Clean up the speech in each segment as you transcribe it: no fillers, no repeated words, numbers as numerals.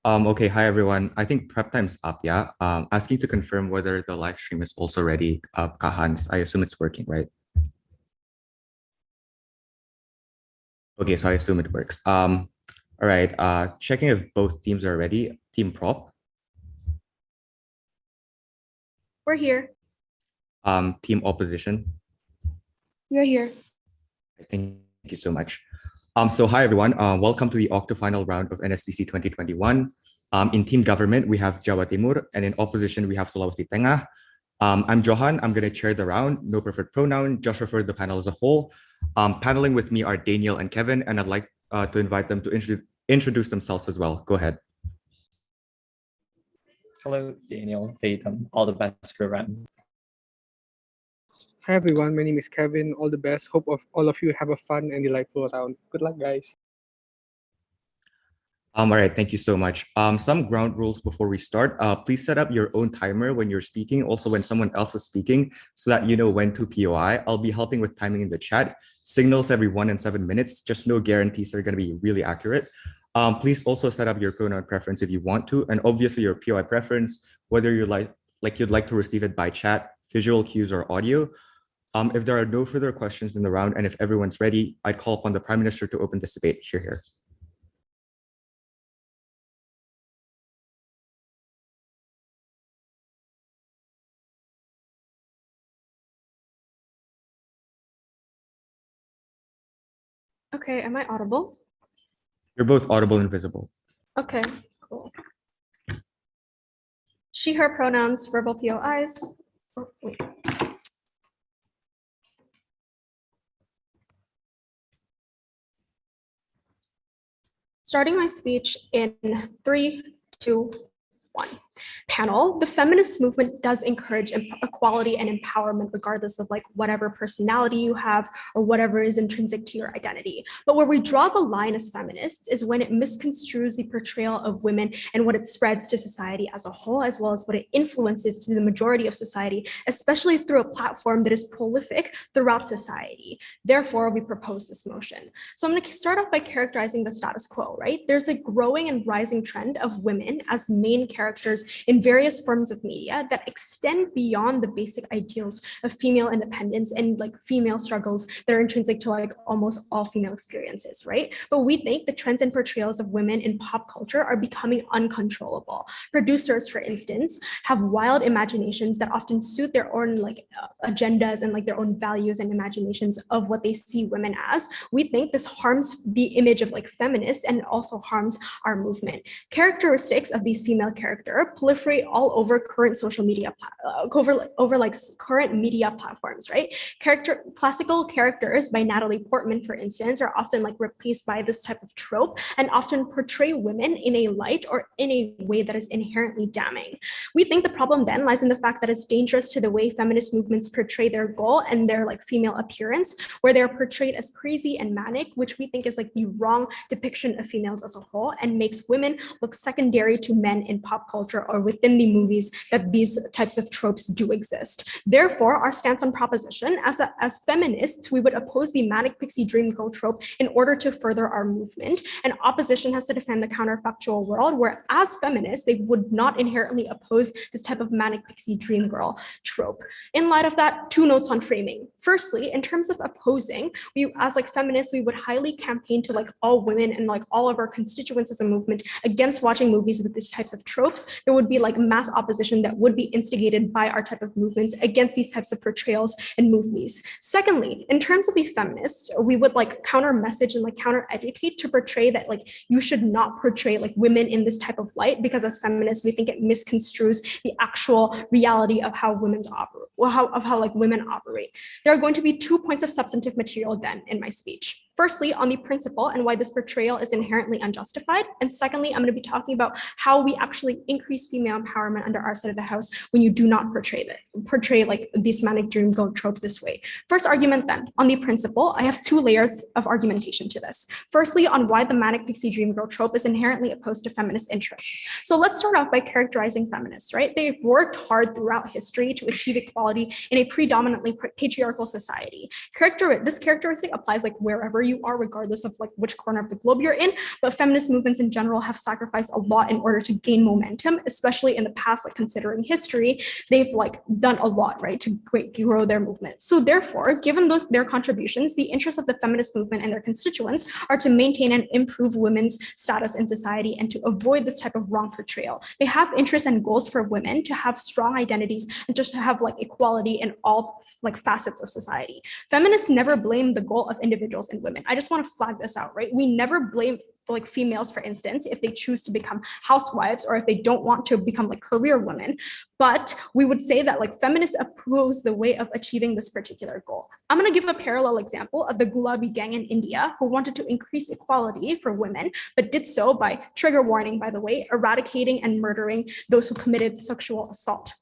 Okay, hi everyone. I think prep time's up, yeah? Asking to confirm whether the live stream is also ready. Kahans, I assume it's working, right? Okay, so I assume it works. All right, checking if both teams are ready. Team prop, We're here. team opposition. You're here. Thank you so much. So hi everyone, welcome to the Octofinal round of NSDC 2021. In team government, we have Jawa Timur, and in opposition, we have Sulawesi Tengah. I'm Johan, I'm gonna chair the round, no preferred pronoun, just refer to the panel as a whole. Paneling with me are Daniel and Kevin, and I'd like to invite them to introduce themselves as well. Go ahead. Hello, Daniel, Tatum, all the best for the round. Hi everyone, my name is Kevin. All the best. Hope all of you have a fun and delightful round. Good luck, guys. All right, thank you so much. Some ground rules before we start. Please set up your own timer when you're speaking, also when someone else is speaking, so that you know when to POI. I'll be helping with timing in the chat. Signals every 1 and 7 minutes. Just no guarantees they're going to be really accurate. Please also set up your pronoun preference if you want to, and obviously your POI preference, whether you'd like to receive it by chat, visual cues, or audio. If there are no further questions in the round, and if everyone's ready, I'd call upon the Prime Minister to open this debate. Here. Okay, am I audible? You're both audible and visible. Okay, cool. She, her pronouns, verbal POIs. Oh, wait. Starting my speech in 3, 2, 1. Panel, the feminist movement does encourage equality and empowerment regardless of whatever personality you have or whatever is intrinsic to your identity. But where we draw the line as feminists is when it misconstrues the portrayal of women and what it spreads to society as a whole, as well as what it influences to the majority of society, especially through a platform that is prolific throughout society. Therefore, we propose this motion. So I'm going to start off by characterizing the status quo, right? There's a growing and rising trend of women as main characters in various forms of media that extend beyond the basic ideals of female independence and female struggles that are intrinsic to almost all female experiences, right? But we think the trends and portrayals of women in pop culture are becoming uncontrollable. Producers, for instance, have wild imaginations that often suit their own agendas and their own values and imaginations of what they see women as. We think this harms the image of feminists and also harms our movement. Characteristics of these female characters proliferate all over current social media, current media platforms, right? Classical characters by Natalie Portman, for instance, are often replaced by this type of trope and often portray women in a light or in a way that is inherently damning. We think the problem then lies in the fact that it's dangerous to the way feminist movements portray their goal and their female appearance, where they're portrayed as crazy and manic, which we think is the wrong depiction of females as a whole and makes women look secondary to men in pop culture or within the movies that these types of tropes do exist. Therefore, our stance on proposition, as feminists, we would oppose the Manic Pixie Dream Girl trope in order to further our movement, and opposition has to defend the counterfactual world where, as feminists, they would not inherently oppose this type of Manic Pixie Dream Girl trope. In light of that, 2 notes on framing. Firstly, in terms of opposing, we as feminists, we would highly campaign to all women and all of our constituents as a movement against watching movies with these types of tropes. There would be mass opposition that would be instigated by our type of movements against these types of portrayals and movies. Secondly, in terms of the feminists, we would counter message and counter educate to portray that you should not portray women in this type of light, because as feminists, we think it misconstrues the actual reality of how women operate, women operate. There are going to be 2 points of substantive material then in my speech. Firstly, on the principle and why this portrayal is inherently unjustified. And secondly, I'm going to be talking about how we actually increase female empowerment under our side of the house when you do not portray this Manic Dream Girl trope this way. First argument then, on the principle, I have 2 layers of argumentation to this. Firstly, on why the Manic Pixie Dream Girl trope is inherently opposed to feminist interests. So let's start off by characterizing feminists, right? They've worked hard throughout history to achieve equality in a predominantly patriarchal society. This characteristic applies wherever you are, regardless of like which corner of the globe you're in. But feminist movements in general have sacrificed a lot in order to gain momentum, especially in the past, like considering history, they've like done a lot, right, to grow their movement. So therefore, given their contributions, the interests of the feminist movement and their constituents are to maintain and improve women's status in society and to avoid this type of wrong portrayal. They have interests and goals for women to have strong identities and just to have like equality in all like facets of society. Feminists never blame the goal of individuals and women. I just want to flag this out, right? We never blame like females, for instance, if they choose to become housewives or if they don't want to become like career women. But we would say that like feminists oppose the way of achieving this particular goal. I'm going to give a parallel example of the Gulabi gang in India who wanted to increase equality for women, but did so by, trigger warning by the way, eradicating and murdering those who committed sexual assault.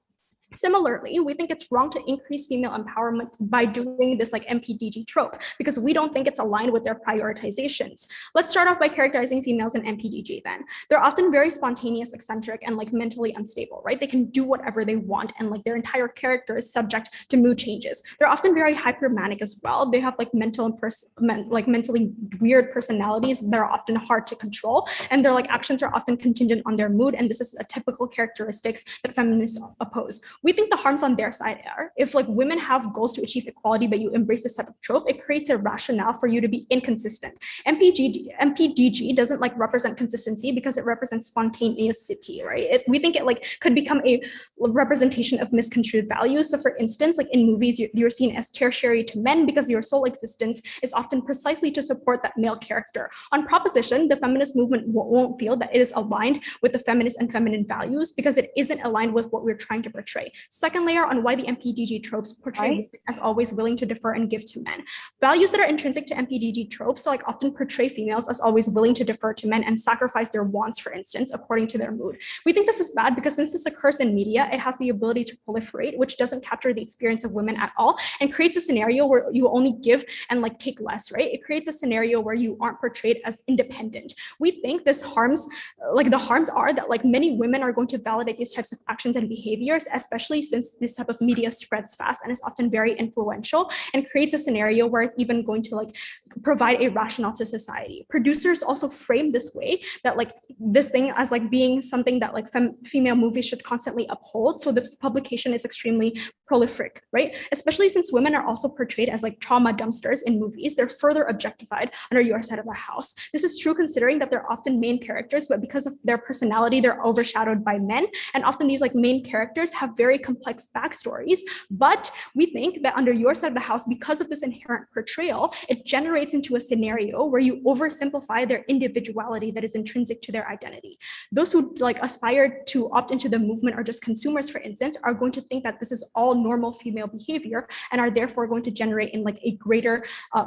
Similarly, we think it's wrong to increase female empowerment by doing this like MPDG trope because we don't think it's aligned with their prioritizations. Let's start off by characterizing females in MPDG then. They're often very spontaneous, eccentric, and like mentally unstable, right? They can do whatever they want and like their entire character is subject to mood changes. They're often very hypermanic as well. They have like mentally weird personalities that are often hard to control, and their like actions are often contingent on their mood, and this is a typical characteristics that feminists oppose. We think the harms on their side are, if like women have goals to achieve equality, but you embrace this type of trope, it creates a rationale for you to be inconsistent. MPDG doesn't like represent consistency because it represents spontaneity, right? We think it like could become a representation of misconstrued values. So for instance, like in movies, you're seen as tertiary to men because your sole existence is often precisely to support that male character. On proposition, the feminist movement won't feel that it is aligned with the feminist and feminine values because it isn't aligned with what we're trying to portray. Second layer on why the MPDG tropes portray women as always willing to defer and give to men. Values that are intrinsic to MPDG tropes like often portray females as always willing to defer to men and sacrifice their wants, for instance, according to their mood. We think this is bad because since this occurs in media, it has the ability to proliferate, which doesn't capture the experience of women at all and creates a scenario where you only give and like take less, right? It creates a scenario where you aren't portrayed as independent. We think this harms, like the harms are that like many women are going to validate these types of actions and behaviors, especially since this type of media spreads fast and is often very influential and creates a scenario where it's even going to like provide a rationale to society. Producers also frame this way that like this thing as like being something that like female movies should constantly uphold. So this publication is extremely prolific, right? Especially since women are also portrayed as like trauma dumpsters in movies, they're further objectified under your side of the house. This is true considering that they're often main characters, but because of their personality, they're overshadowed by men. And often these like main characters have very complex backstories, but we think that under your side of the house, because of this inherent portrayal, it generates into a scenario where you oversimplify their individuality that is intrinsic to their identity. Those who like aspire to opt into the movement or just consumers, for instance, are going to think that this is all normal female behavior and are therefore going to generate in like a greater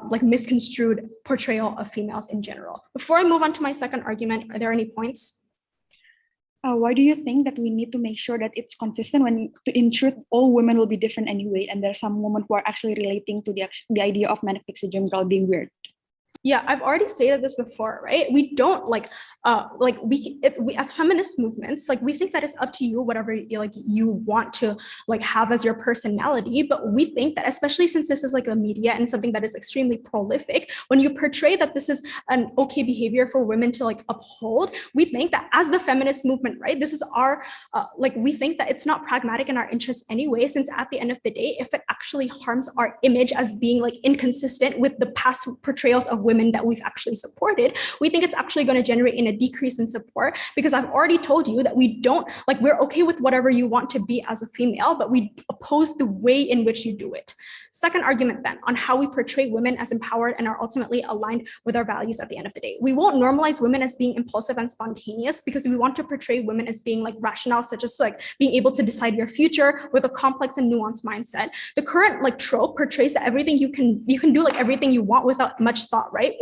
like misconstrued portrayal of females in general. Before I move on to my second argument, are there any points? Why do you think that we need to make sure that it's consistent when in truth all women will be different anyway, and there's some women who are actually relating to the idea of Manic Pixie Dream Girl being weird? Yeah, I've already stated this before, right? We don't like we as feminist movements, like we think that it's up to you, whatever you want to like have as your personality. But we think that especially since this is like a media and something that is extremely prolific, when you portray that this is an okay behavior for women to like uphold, we think that as the feminist movement, right, this is our we think that it's not pragmatic in our interest anyway, since at the end of the day, if it actually harms our image as being like inconsistent with the past portrayals of women that we've actually supported, we think it's actually going to generate in a decrease in support, because I've already told you that we don't like, we're okay with whatever you want to be as a female, but we oppose the way in which you do it. Second argument then on how we portray women as empowered and are ultimately aligned with our values at the end of the day. We won't normalize women as being impulsive and spontaneous because we want to portray women as being like rational, such as like being able to decide your future with a complex and nuanced mindset. The current like trope portrays that everything you can do like everything you want without much thought, right?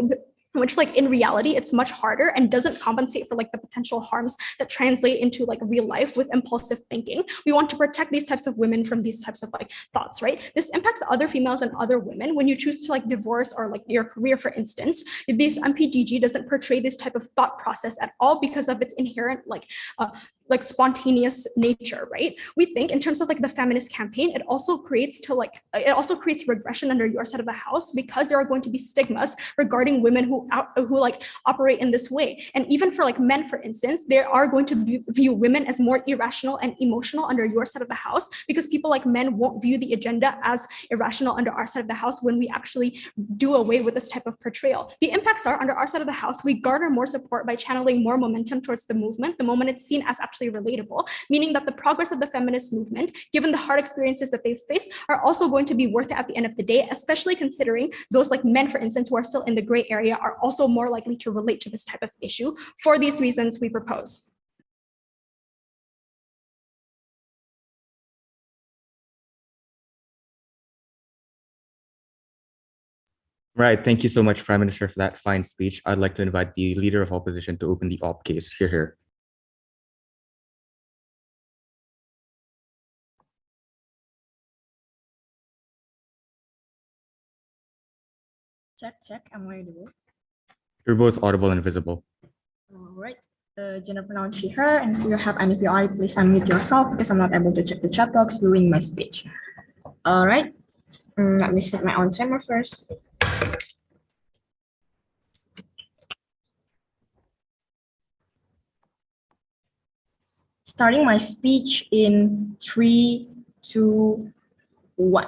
Which like in reality, it's much harder and doesn't compensate for like the potential harms that translate into like real life with impulsive thinking. We want to protect these types of women from these types of like thoughts, right? This impacts other females and other women. When you choose to like divorce or like your career, for instance, this MPDG doesn't portray this type of thought process at all because of its inherent like like spontaneous nature, right? We think in terms of like the feminist campaign, it also creates regression under your side of the house, because there are going to be stigmas regarding women who like operate in this way. And even for like men, for instance, they are going to view women as more irrational and emotional under your side of the house, because people like men won't view the agenda as irrational under our side of the house when we actually do away with this type of portrayal. The impacts are, under our side of the house, we garner more support by channeling more momentum towards the movement the moment it's seen as actually relatable, meaning that the progress of the feminist movement, given the hard experiences that they've faced, are also going to be worth it at the end of the day, especially considering those like men, for instance, who are still in the gray area are also more likely to relate to this type of issue. For these reasons, we propose. Right. Thank you so much, Prime Minister, for that fine speech. I'd like to invite the Leader of Opposition to open the op case. Hear, hear. Check. Am I audible? You're both audible and visible. All right. Gender pronoun she, her, and if you have any PI, please unmute yourself because I'm not able to check the chat box during my speech. All right. Let me set my own timer first. Starting my speech in 3, 2, 1.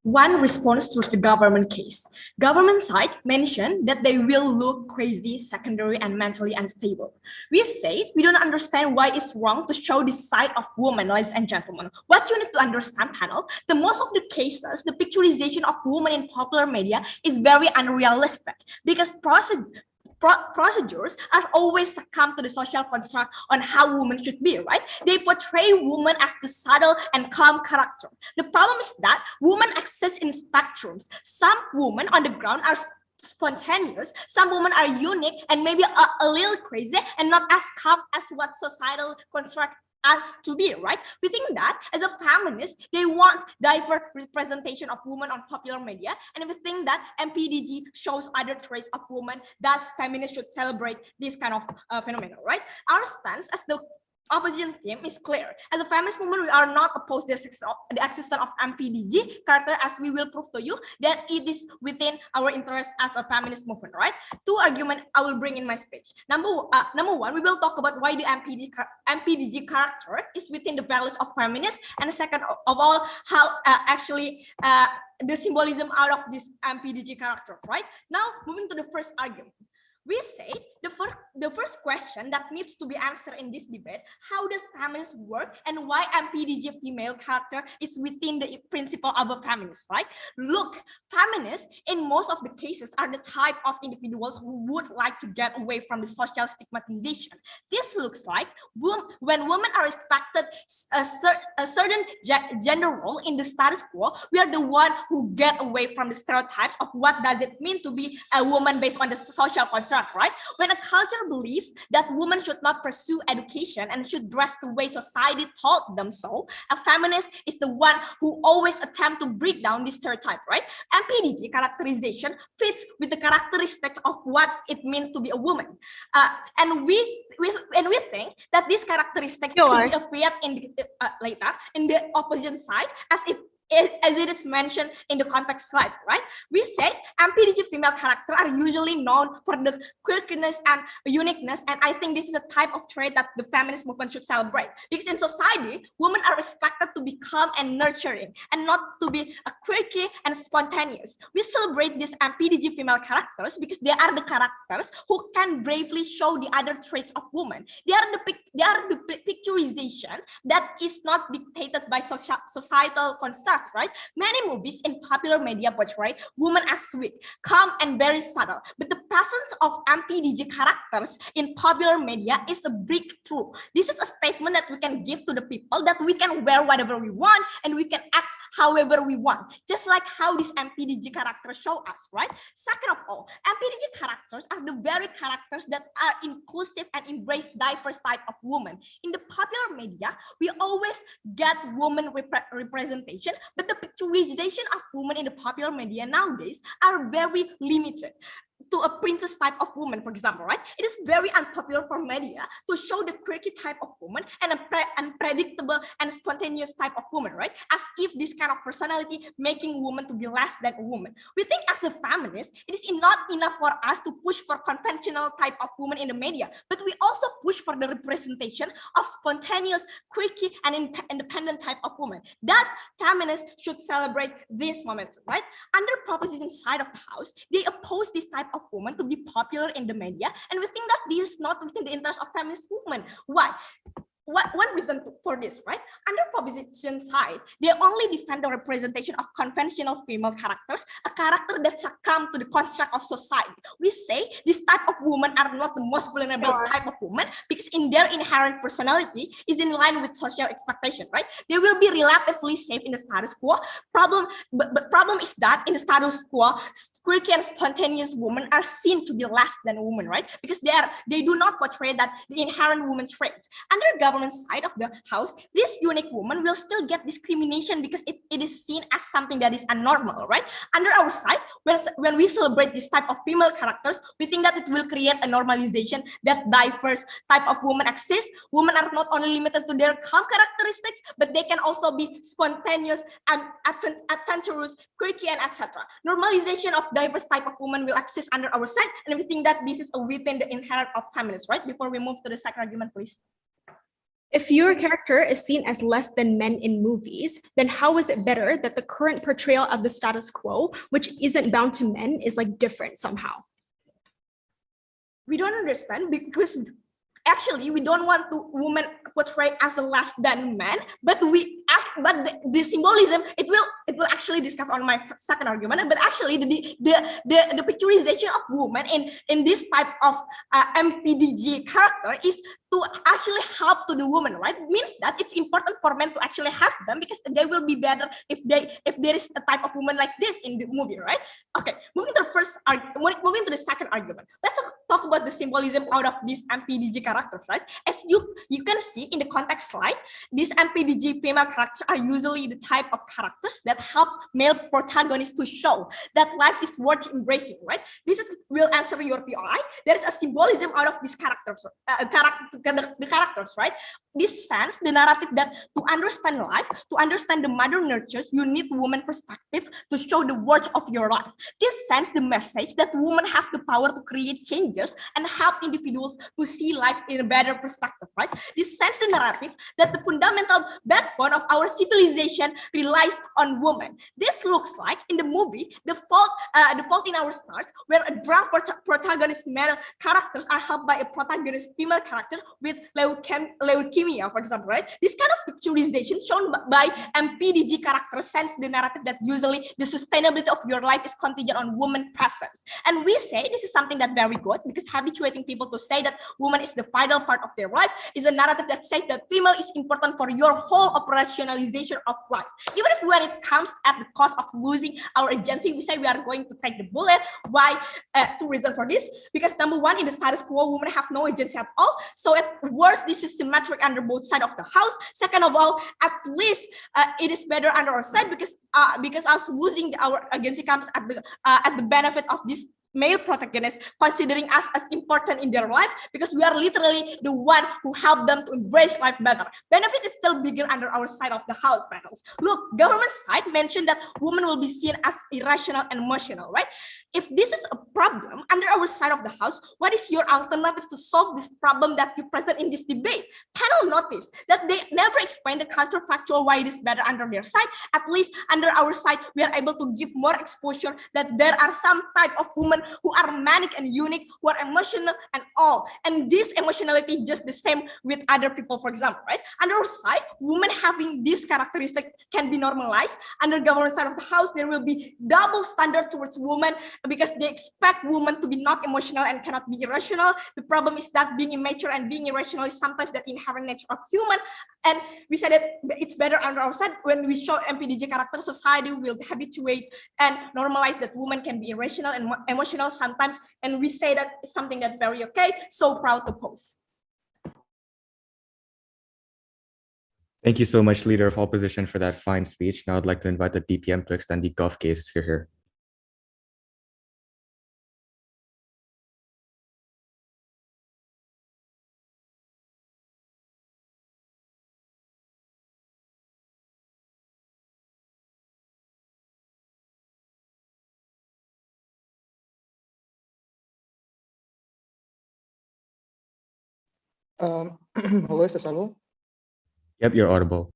One response to the government case. Government side mentioned that they will look crazy, secondary, and mentally unstable. We say we don't understand why it's wrong to show this side of women, ladies and gentlemen. What you need to understand, panel, the most of the cases, the picturization of women in popular media is very unrealistic because procedures are always succumb to the social construct on how women should be, right? They portray women as the subtle and calm character. The problem is that women exist in spectrums. Some women on the ground are spontaneous, some women are unique and maybe a little crazy and not as calm as what societal construct us to be, right? We think that as a feminist, they want diverse representation of women on popular media, and we think that MPDG shows other traits of women, thus feminists should celebrate this kind of phenomenon, right? Our stance as the opposition team is clear. As a feminist movement, we are not opposed to the existence of MPDG character, as we will prove to you that it is within our interest as a feminist movement, right? Two arguments I will bring in my speech. Number one, we will talk about why the MPDG character is within the values of feminists, and second of all, how the symbolism out of this MPDG character, right? Now, moving to the first argument. We say the first question that needs to be answered in this debate, how does feminism work and why MPDG female character is within the principle of a feminist, right? Look, feminists in most of the cases are the type of individuals who would like to get away from the social stigmatization. This looks like when women are expected a certain gender role in the status quo, we are the one who get away from the stereotypes of what does it mean to be a woman based on the social construct, right? When a culture believes that women should not pursue education and should dress the way society taught them so, a feminist is the one who always attempt to break down this stereotype, right? MPDG characterization fits with the characteristics of what it means to be a woman, and we think that this characteristic should be appeared in later in the opposition side as it is mentioned in the context slide, right? We said MPDG female character are usually known for the quirkiness and uniqueness, and I think this is a type of trait that the feminist movement should celebrate, because in society, women are expected to be calm and nurturing and not to be quirky and spontaneous. We celebrate these MPDG female characters because they are the characters who can bravely show the other traits of women. They are the picturization that is not dictated by societal construct, right? Many movies in popular media portray women as sweet, calm, and very subtle. But the presence of MPDG characters in popular media is a breakthrough. This is a statement that we can give to the people that we can wear whatever we want and we can act however we want, just like how these MPDG characters show us, right? Second of all, MPDG characters are the very characters that are inclusive and embrace diverse type of women. In the popular media, we always get woman representation, but the picturization of women in the popular media nowadays are very limited. to a princess type of woman, for example, right? It is very unpopular for media to show the quirky type of woman and an unpredictable and spontaneous type of woman, right? As if this kind of personality making woman to be less than a woman. We think as a feminist, it is not enough for us to push for conventional type of woman in the media, but we also push for the representation of spontaneous, quirky, and independent type of woman. Thus, feminists should celebrate this momentum, right? Under proposition side of the house, they oppose this type of woman to be popular in the media, and we think that this is not within the interest of feminist women. Why? One reason for this, right? Under proposition side, they only defend the representation of conventional female characters, a character that succumb to the construct of society. We say this type of women are not the most vulnerable type of woman because in their inherent personality is in line with social expectation, right? They will be relatively safe in the status quo. But problem is that in the status quo, quirky and spontaneous women are seen to be less than a woman, right? Because they do not portray that the inherent woman traits. Under government side of the house, this unique woman will still get discrimination because it is seen as something that is abnormal, right? Under our side, when we celebrate this type of female characters, we think that it will create a normalization that diverse type of women exist. Women are not only limited to their calm characteristics, but they can also be spontaneous and adventurous, quirky, and etc. Normalization of diverse type of women will exist under our side, and we think that this is within the inherent of feminists, right? Before we move to the second argument, please. If your character is seen as less than men in movies, then how is it better that the current portrayal of the status quo, which isn't bound to men, is like different somehow? We don't understand because actually we don't want to women portrayed as a less than man, but the symbolism it will actually discuss on my second argument. But actually the picturization of women in this type of MPDG character is to actually help to the woman, right? Means that it's important for men to actually have them because they will be better if there is a type of woman like this in the movie, right? Okay, moving to the second argument. Let's talk about the symbolism out of these MPDG characters, right? As you can see in the context slide, these MPDG female characters are usually the type of characters that help male protagonists to show that life is worth embracing, right? This will answer your POI. There is a symbolism out of these characters, the characters, right? This sense, the narrative that to understand life, to understand the mother nurtures, you need woman perspective to show the worth of your life. This sends the message that women have the power to create changes and help individuals to see life in a better perspective, right? This sends the narrative that the fundamental backbone of our civilization relies on women. This looks like in the movie, the Fault in Our Stars, where a drunk protagonist male characters are helped by a protagonist female character with leukemia, for example, right? This kind of picturization shown by MPDG characters sends the narrative that usually the sustainability of your life is contingent on woman presence. And we say this is something that very good because habituating people to say that woman is the vital part of their life is a narrative that says that female is important for your whole operationalization of life. Even if when it comes at the cost of losing our agency, we say we are going to take the bullet. Why? Two reasons for this. Because number one, in the status quo, women have no agency at all. So at worst, this is symmetric under both sides of the house. Second of all, at least it is better under our side because us losing our agency comes at the benefit of this male protagonist considering us as important in their life because we are literally the one who help them to embrace life better. Benefit is still bigger under our side of the house panels. Look, government side mentioned that women will be seen as irrational and emotional, right? If this is a problem under our side of the house, what is your alternative to solve this problem that you present in this debate? Panel noticed that they never explain the counterfactual why it is better under their side. At least under our side, we are able to give more exposure that there are some type of women who are manic and unique, who are emotional and all. And this emotionality just the same with other people, for example, right? Under our side, women having this characteristic can be normalized. Under government side of the house, there will be double standard towards women because they expect women to be not emotional and cannot be irrational. The problem is that being immature and being irrational is sometimes the inherent nature of human. And we said that it's better under our side when we show MPDG character, society will habituate and normalize that women can be irrational and emotional sometimes. And we say that it's something that's very okay. So proud to post. Thank you so much, Leader of Opposition, for that fine speech. Now I'd like to invite the DPM to extend the Gov case here. Hello, is this audible? Yep, you're audible.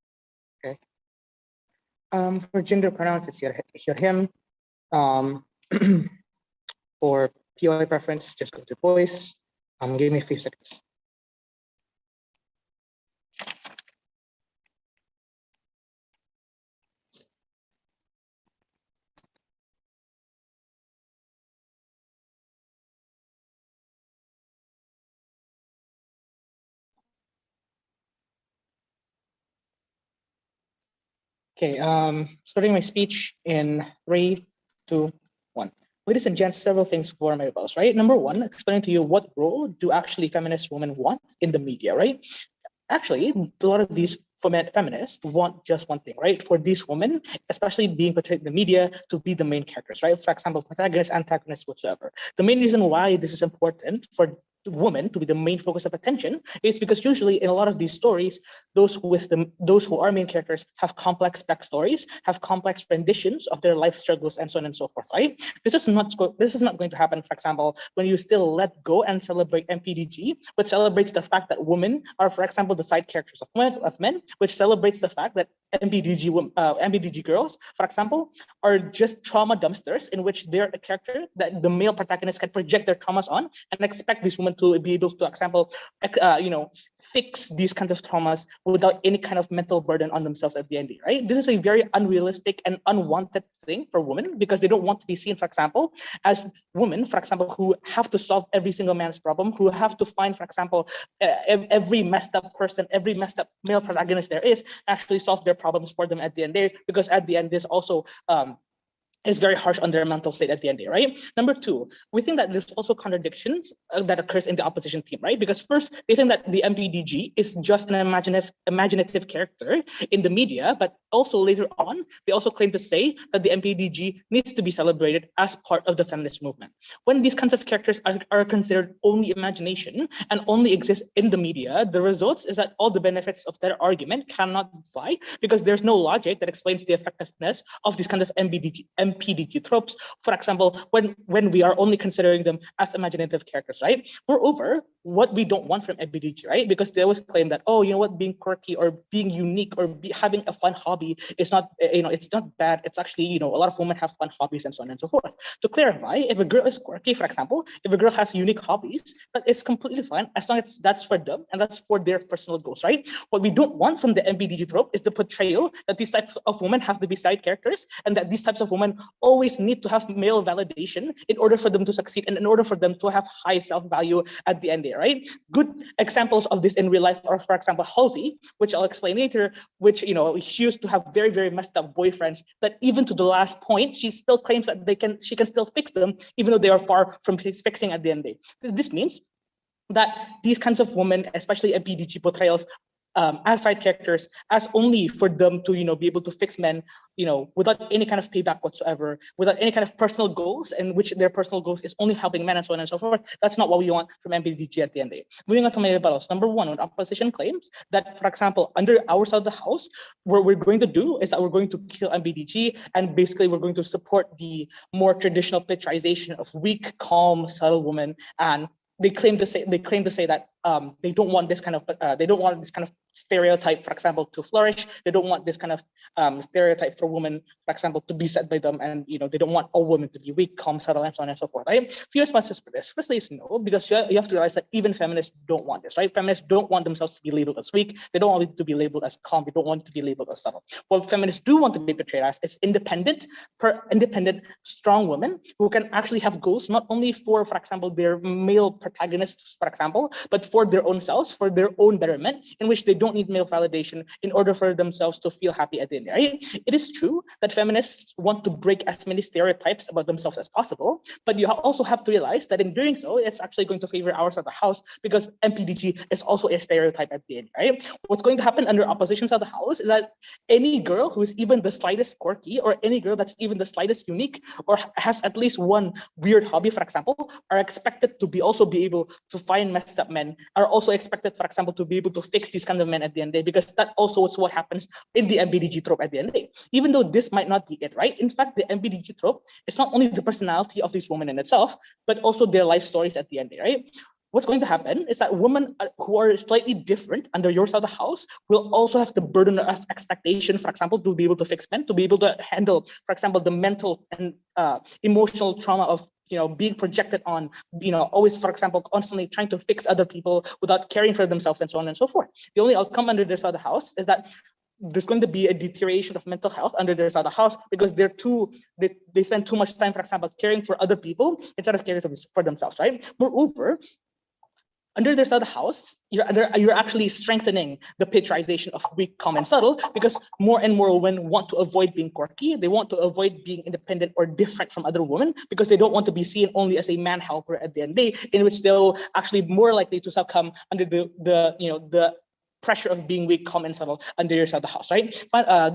For gender pronouns, it's your him. For POI preference, just go to boys. Give me a few seconds. Okay, starting my speech in 3, 2, 1. Ladies and gents, several things before my boss, right? Number one, explaining to you what role do actually feminist women want in the media, right? Actually, a lot of these feminists want just one thing, right? For these women, especially being portrayed in the media, to be the main characters, right? For example, protagonists, antagonists, whatsoever. The main reason why this is important for women to be the main focus of attention is because usually in a lot of these stories, those who are main characters have complex backstories, have complex renditions of their life struggles, and so on and so forth, right? This is not going to happen, for example, when you still let go and celebrate MPDG, but celebrates the fact that women are, for example, the side characters of men, which celebrates the fact that MPDG girls, for example, are just trauma dumpsters in which they're a character that the male protagonist can project their traumas on and expect these women to be able to, for example, fix these kinds of traumas without any kind of mental burden on themselves at the end, right? This is a very unrealistic and unwanted thing for women because they don't want to be seen, for example, as women, for example, who have to solve every single man's problem, who have to find, for example, every messed up person, every messed up male protagonist there is, actually solve their problems for them at the end of the day, because at the end, this also is very harsh on their mental state at the end of the day, right? Number two, we think that there's also contradictions that occurs in the opposition team, right? Because first, they think that the MPDG is just an imaginative character in the media, but also later on, they also claim to say that the MPDG needs to be celebrated as part of the feminist movement. When these kinds of characters are considered only imagination and only exist in the media, the results is that all the benefits of their argument cannot fly because there's no logic that explains the effectiveness of these kind of MPDG tropes, for example, when we are only considering them as imaginative characters, right? Moreover, what we don't want from MPDG, right? Because they always claim that, oh, you know what, being quirky or being unique or having a fun hobby is not, it's not bad. It's actually, a lot of women have fun hobbies and so on and so forth. To clarify, if a girl is quirky, for example, if a girl has unique hobbies, that is completely fine as long as that's for them and that's for their personal goals, right? What we don't want from the MPDG trope is the portrayal that these types of women have to be side characters and that these types of women always need to have male validation in order for them to succeed and in order for them to have high self-value at the end there, right? Good examples of this in real life are, for example, Halsey, which I'll explain later, which, she used to have very, very messed up boyfriends that even to the last point, she still claims that she can still fix them, even though they are far from fixing at the end of the day. This means that these kinds of women, especially MPDG portrayals, as side characters, as only for them to, be able to fix men, without any kind of payback whatsoever, without any kind of personal goals, in which their personal goals is only helping men and so on and so forth. That's not what we want from MPDG at the end of the day. Moving on to my rebuttals. Number one, when opposition claims that, for example, under our side of the house, what we're going to do is that we're going to kill MPDG, and basically we're going to support the more traditional picturization of weak, calm, subtle women, and they claim to say that they don't want this kind of stereotype, for example, to flourish. They don't want this kind of stereotype for women, for example, to be set by them, and they don't want all women to be weak, calm, subtle, and so on and so forth. Right? Few responses for this. Firstly, is no, because you have to realize that even feminists don't want this. Right? Feminists don't want themselves to be labeled as weak. They don't want it to be labeled as calm. They don't want it to be labeled as subtle. What feminists do want to be portrayed as is independent, strong women who can actually have goals not only for example, their male protagonists, for example, but for their own selves, for their own betterment, in which they don't need male validation in order for themselves to feel happy at the end. Right? It is true that feminists want to break as many stereotypes about themselves as possible, but you also have to realize that in doing so, it's actually going to favor ours of the house, because MPDG is also a stereotype at the end. Right? What's going to happen under oppositions of the house is that any girl who is even the slightest quirky, or any girl that's even the slightest unique, or has at least one weird hobby, for example, are expected to also be able to find messed up men, are also expected, for example, to be able to fix these kind of men at the end of the day, because that also is what happens in the MPDG trope at the end of the day. Even though this might not be it, right? In fact, the MPDG trope is not only the personality of these women in itself, but also their life stories at the end of the day, right? what's going to happen is that women who are slightly different under your side of the house will also have the burden of expectation, for example, to be able to fix men, to be able to handle, for example, the mental and emotional trauma of being projected on, always, for example, constantly trying to fix other people without caring for themselves and so on and so forth. The only outcome under their side of the house is that there's going to be a deterioration of mental health under their side of the house because they spend too much time, for example, caring for other people instead of caring for themselves, right? Moreover, under their side of the house, you're actually strengthening the patriarchization of weak, calm, and subtle, because more and more women want to avoid being quirky. They want to avoid being independent or different from other women because they don't want to be seen only as a man helper at the end of the day, in which they'll actually more likely to succumb under the pressure of being weak, calm, and subtle under your side of the house, right?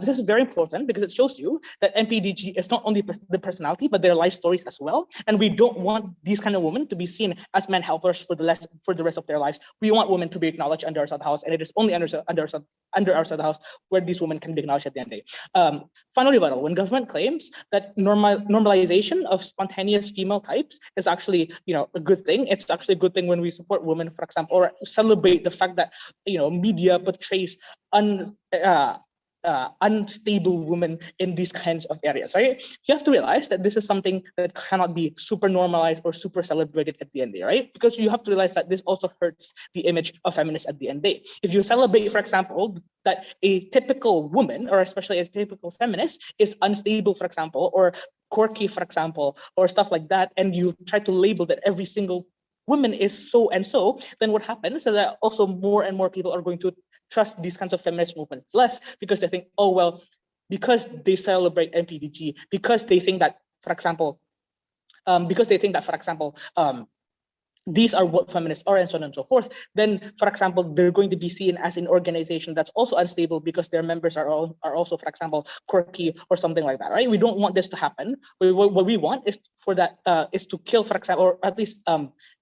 This is very important because it shows you that MPDG is not only the personality, but their life stories as well. And we don't want these kind of women to be seen as man helpers for the rest of their lives. We want women to be acknowledged under our side of the house, and it is only under our side of the house where these women can be acknowledged at the end of the day. Final rebuttal: when government claims that normalization of spontaneous female types is actually a good thing, it's actually a good thing when we support women, for example, or celebrate the fact that media portrays unstable women in these kinds of areas, right? You have to realize that this is something that cannot be super normalized or super celebrated at the end of the day, right? Because you have to realize that this also hurts the image of feminists at the end of the day. If you celebrate, for example, that a typical woman, or especially a typical feminist, is unstable, for example, or quirky, for example, or stuff like that, and you try to label that every single women is so and so, then what happens is that also more and more people are going to trust these kinds of feminist movements less, because they think, oh, well, because they celebrate MPDG, because they think that, for example, these are what feminists are, and so on and so forth, then, for example, they're going to be seen as an organization that's also unstable because their members are also, for example, quirky or something like that, right? We don't want this to happen. What we want is is to kill, for example, or at least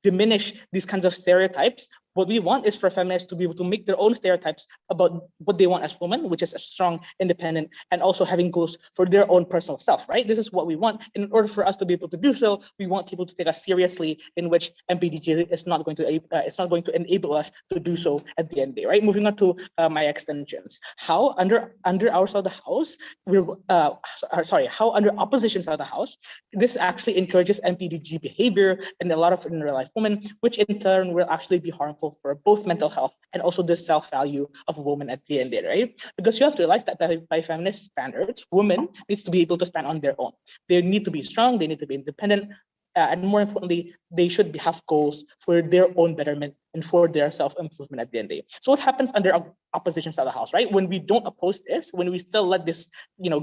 diminish these kinds of stereotypes. What we want is for feminists to be able to make their own stereotypes about what they want as women, which is a strong, independent, and also having goals for their own personal self, right? This is what we want. In order for us to be able to do so, we want people to take us seriously, in which MPDG is not going to enable us to do so at the end of the day, right? Moving on to my extensions. How under our side of the house, how under opposition side of the house, this actually encourages MPDG behavior in a lot of in real life women, which in turn will actually be harmful for both mental health and also the self-value of a woman at the end of the day, right? Because you have to realize that by feminist standards, women needs to be able to stand on their own. They need to be strong, they need to be independent, and more importantly, they should have goals for their own betterment and for their self-improvement at the end of the day. So what happens under opposition side of the house, right? When we don't oppose this, when we still let this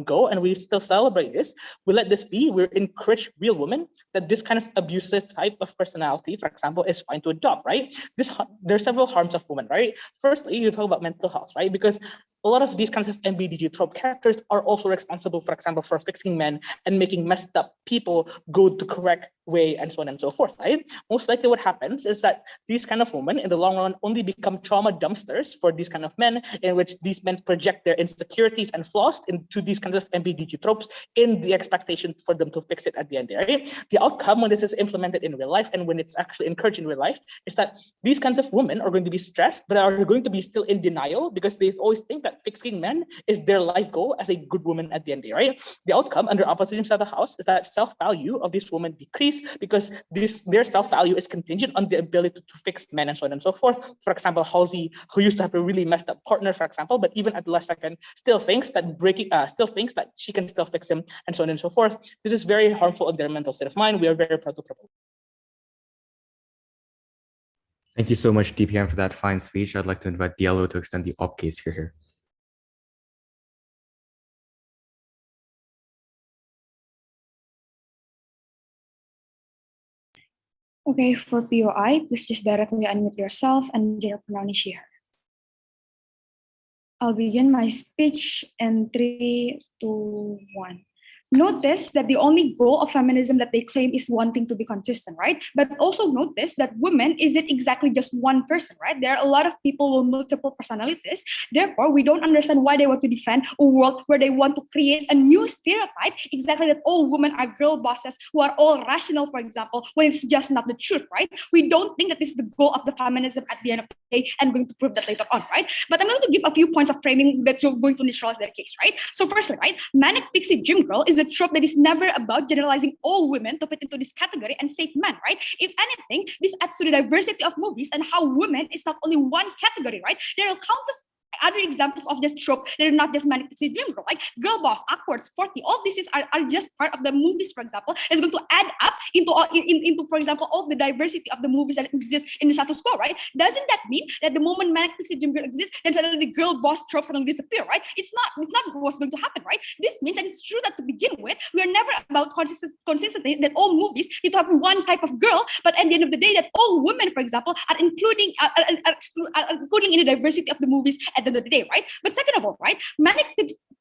go, and we still celebrate this, we let this be, we encourage real women that this kind of abusive type of personality, for example, is fine to adopt, right? There are several harms of women, right? Firstly, you talk about mental health, right? Because a lot of these kinds of MPDG trope characters are also responsible, for example, for fixing men and making messed up people go the correct way, and so on and so forth, right? Most likely what happens is that these kind of women in the long run only become trauma dumpsters for these kind of men, in which these men project their insecurities and flaws into these kinds of MPDG tropes in the expectation for them to fix it at the end, right? The outcome when this is implemented in real life and when it's actually encouraged in real life is that these kinds of women are going to be stressed, but are going to be still in denial because they always think that fixing men is their life goal as a good woman at the end of the day, right? The outcome under opposition side of the house is that self-value of these women decrease because their self-value is contingent on the ability to fix men and so on and so forth. For example, Halsey, who used to have a really messed up partner, for example, but even at the last second still thinks that she can still fix him, and so on and so forth. This is very harmful on their mental state of mind. We are very proud to propose. Thank you so much, DPM, for that fine speech. I'd like to invite Diallo to extend the op case here. Okay, for POI, please just directly unmute yourself and gender pronoun she, her. I'll begin my speech in 3, 2, 1. notice that the only goal of feminism that they claim is wanting to be consistent, right? But also notice that women isn't exactly just one person, right? There are a lot of people with multiple personalities. Therefore, we don't understand why they want to defend a world where they want to create a new stereotype, exactly that all women are girl bosses who are all rational, for example, when it's just not the truth, right? We don't think that this is the goal of the feminism at the end of the day, and going to prove that later on, right? But I'm going to give a few points of framing that you're going to neutralize their case, right? So firstly, right, Manic Pixie Dream Girl is a trope that is never about generalizing all women to fit into this category and save men, right? If anything, this adds to the diversity of movies and how women is not only one category, right? There are countless other examples of just trope that are not just Manic Pixie Dream Girl, like girl boss, awkward, sporty. All these are just part of the movies, for example. It's going to add up into, for example, all the diversity of the movies that exist in the status quo, right? Doesn't that mean that the moment Manic Pixie Dream Girl exists, then suddenly the girl boss tropes suddenly disappear, right? It's not what's going to happen, right? This means that it's true that to begin with, we are never about consistency, that all movies need to have one type of girl, but at the end of the day, that all women, for example, are including in the diversity of the movies at the end of the day, right? But second of all, right, Manic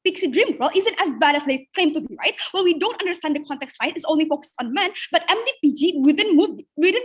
Pixie Dream Girl isn't as bad as they claim to be, right? Well, we don't understand the context, right? It's only focused on men, but MPDG within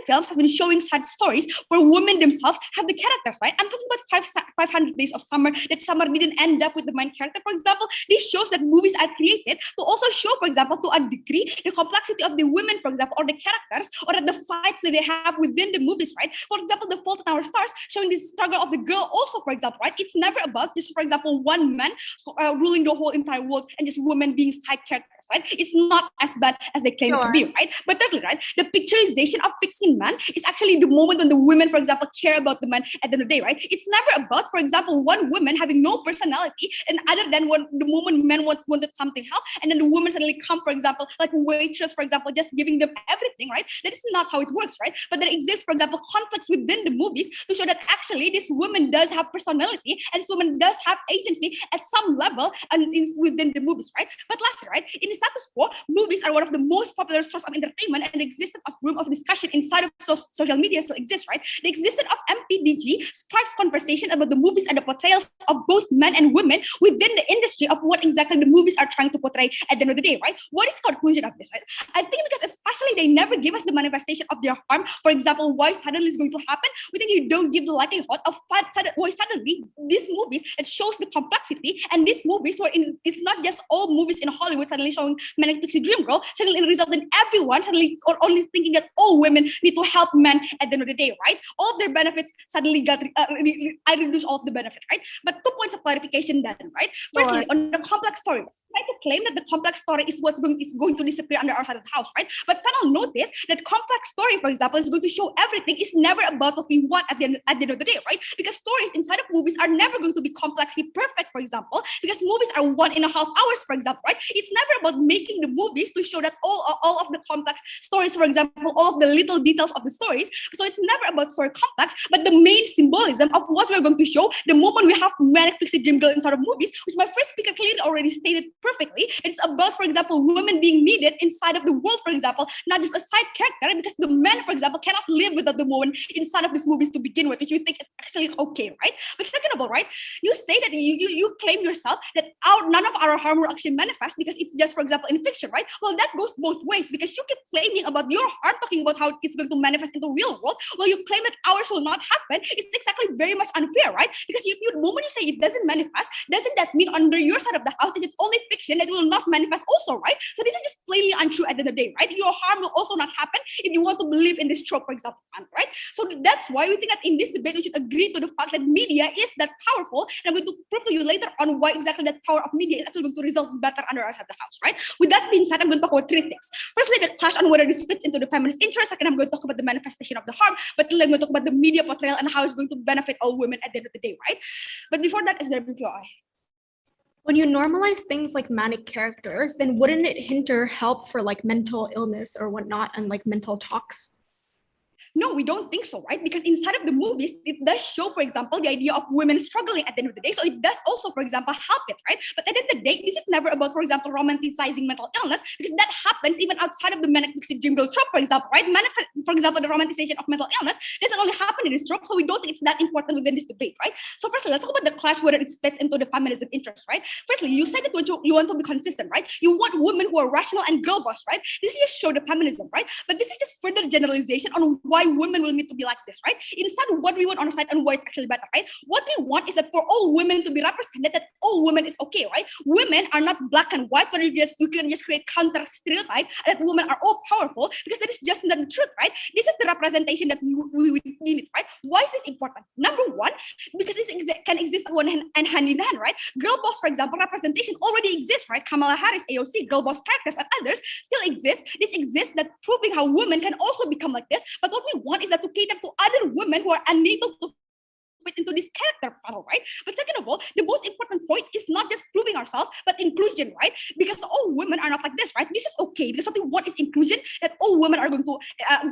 films has been showing sad stories where women themselves have the characters, right? I'm talking about 500 Days of Summer, that Summer didn't end up with the main character, for example. This shows that movies are created to also show, for example, to a degree, the complexity of the women, for example, or the characters, or the fights that they have within the movies, right? For example, The Fault in Our Stars, showing the struggle of the girl also, for example, right? It's never about just, for example, one man ruling the whole entire world and just women being side characters, right? It's not as bad as they claim it to be, right? But thirdly, right, the picturization of fixing man is actually the moment when the women, for example, care about the man at the end of the day, right? It's never about, for example, one woman having no personality, and other than when the moment men wanted something help, and then the woman suddenly come, for example, like a waitress, for example, just giving them everything, right? That is not how it works, right? But there exists, for example, conflicts within the movies to show that actually this woman does have personality and this woman does have agency at some level and is within the movies, right? But lastly, right, in the status quo, movies are one of the most popular source of entertainment, and the existence of room of discussion inside of social media still exists, right? The existence of MPDG sparks conversation about the movies and the portrayals of both men and women within the industry of what exactly the movies are trying to portray at the end of the day, right? What is the conclusion of this, right? I think because especially they never give us the manifestation of their harm. For example, why suddenly is going to happen? We think you don't give the likelihood of why suddenly these movies, it shows the complexity, and these movies were in, it's not just all movies in Hollywood suddenly showing Manic Pixie Dream Girl, suddenly result in everyone suddenly or only thinking that all women need to help men at the end of the day, right? All of their benefits suddenly got, I reduce all of the benefit, right? But 2 points of clarification then, right? Firstly, on the complex story, try to claim that the complex story is what's going to disappear under our side of the house, right? But panel notice that complex story, for example, is going to show everything. It's never about what we want at the end of the day, right? Because stories inside of movies are never going to be complexly perfect, for example, because movies are 1.5 hours, for example, right? It's never about making the movies to show that all of the complex stories, for example, all of the little details of the stories. So it's never about story complex, but the main symbolism of what we're going to show the moment we have Manic Pixie Dream Girl inside of movies, which my first speaker clearly already stated perfectly. It's about, for example, women being needed inside of the world, for example, not just a side character, because the men, for example, cannot live without the woman inside of these movies to begin with, which you think is actually okay, right? But second of all, right, you say that you claim yourself that none of our harm will actually manifest because it's just, for example, in fiction, right? Well, that goes both ways, because you keep claiming about your harm, talking about how it's going to manifest in the real world, while you claim that ours will not happen. It's exactly very much unfair, right? Because the moment you say it doesn't manifest, doesn't that mean under your side of the house, if it's only fiction, it will not manifest also, right? So this is just plainly untrue at the end of the day, right? Your harm will also not happen if you want to believe in this trope, for example, right? So that's why we think that in this debate, we should agree to the fact that media is that powerful, and I'm going to prove to you later on why exactly that power of media is actually going to result better under our side of the house, right? With that being said, I'm going to talk about 3 things. Firstly, the clash on whether this fits into the feminist interest. Second, I'm going to talk about the manifestation of the harm, but then I'm going to talk about the media portrayal and how it's going to benefit all women at the end of the day, right? But before that, is there a POI? When you normalize things like manic characters, then wouldn't it hinder help for like mental illness or whatnot and like mental talks? No, we don't think so, right? Because inside of the movies, it does show, for example, the idea of women struggling at the end of the day. So it does also, for example, help it, right? But at the end of the day, this is never about, for example, romanticizing mental illness, because that happens even outside of the Manic Pixie Dream Girl trope, for example, right? For example, the romanticization of mental illness doesn't only happen in this trope, so we don't think it's that important within this debate, right? So firstly, let's talk about the clash, whether it fits into the feminism interest, right? Firstly, you said that you want to be consistent, right? You want women who are rational and girl boss, right? This is just show the feminism, right? But this is just further generalization on why women will need to be like this, right? Instead, what we want on our side and why it's actually better, right? What we want is that for all women to be represented, that all women is okay, right? Women are not black and white, where you can just create counter stereotype that women are all powerful, because that is just not the truth, right? This is the representation that we need, right? Why is this important? Number one, because this can exist and hand in hand, right? Girl boss, for example, representation already exists, right? Kamala Harris, AOC, girl boss characters and others still exist. This exists, that proving how women can also become like this. But what we want is that to cater to other women who are unable to fit into this character panel, right? But second of all, the most important point is not just proving ourselves, but inclusion, right? Because all women are not like this, right? This is okay, because what we want is inclusion, that all women are going to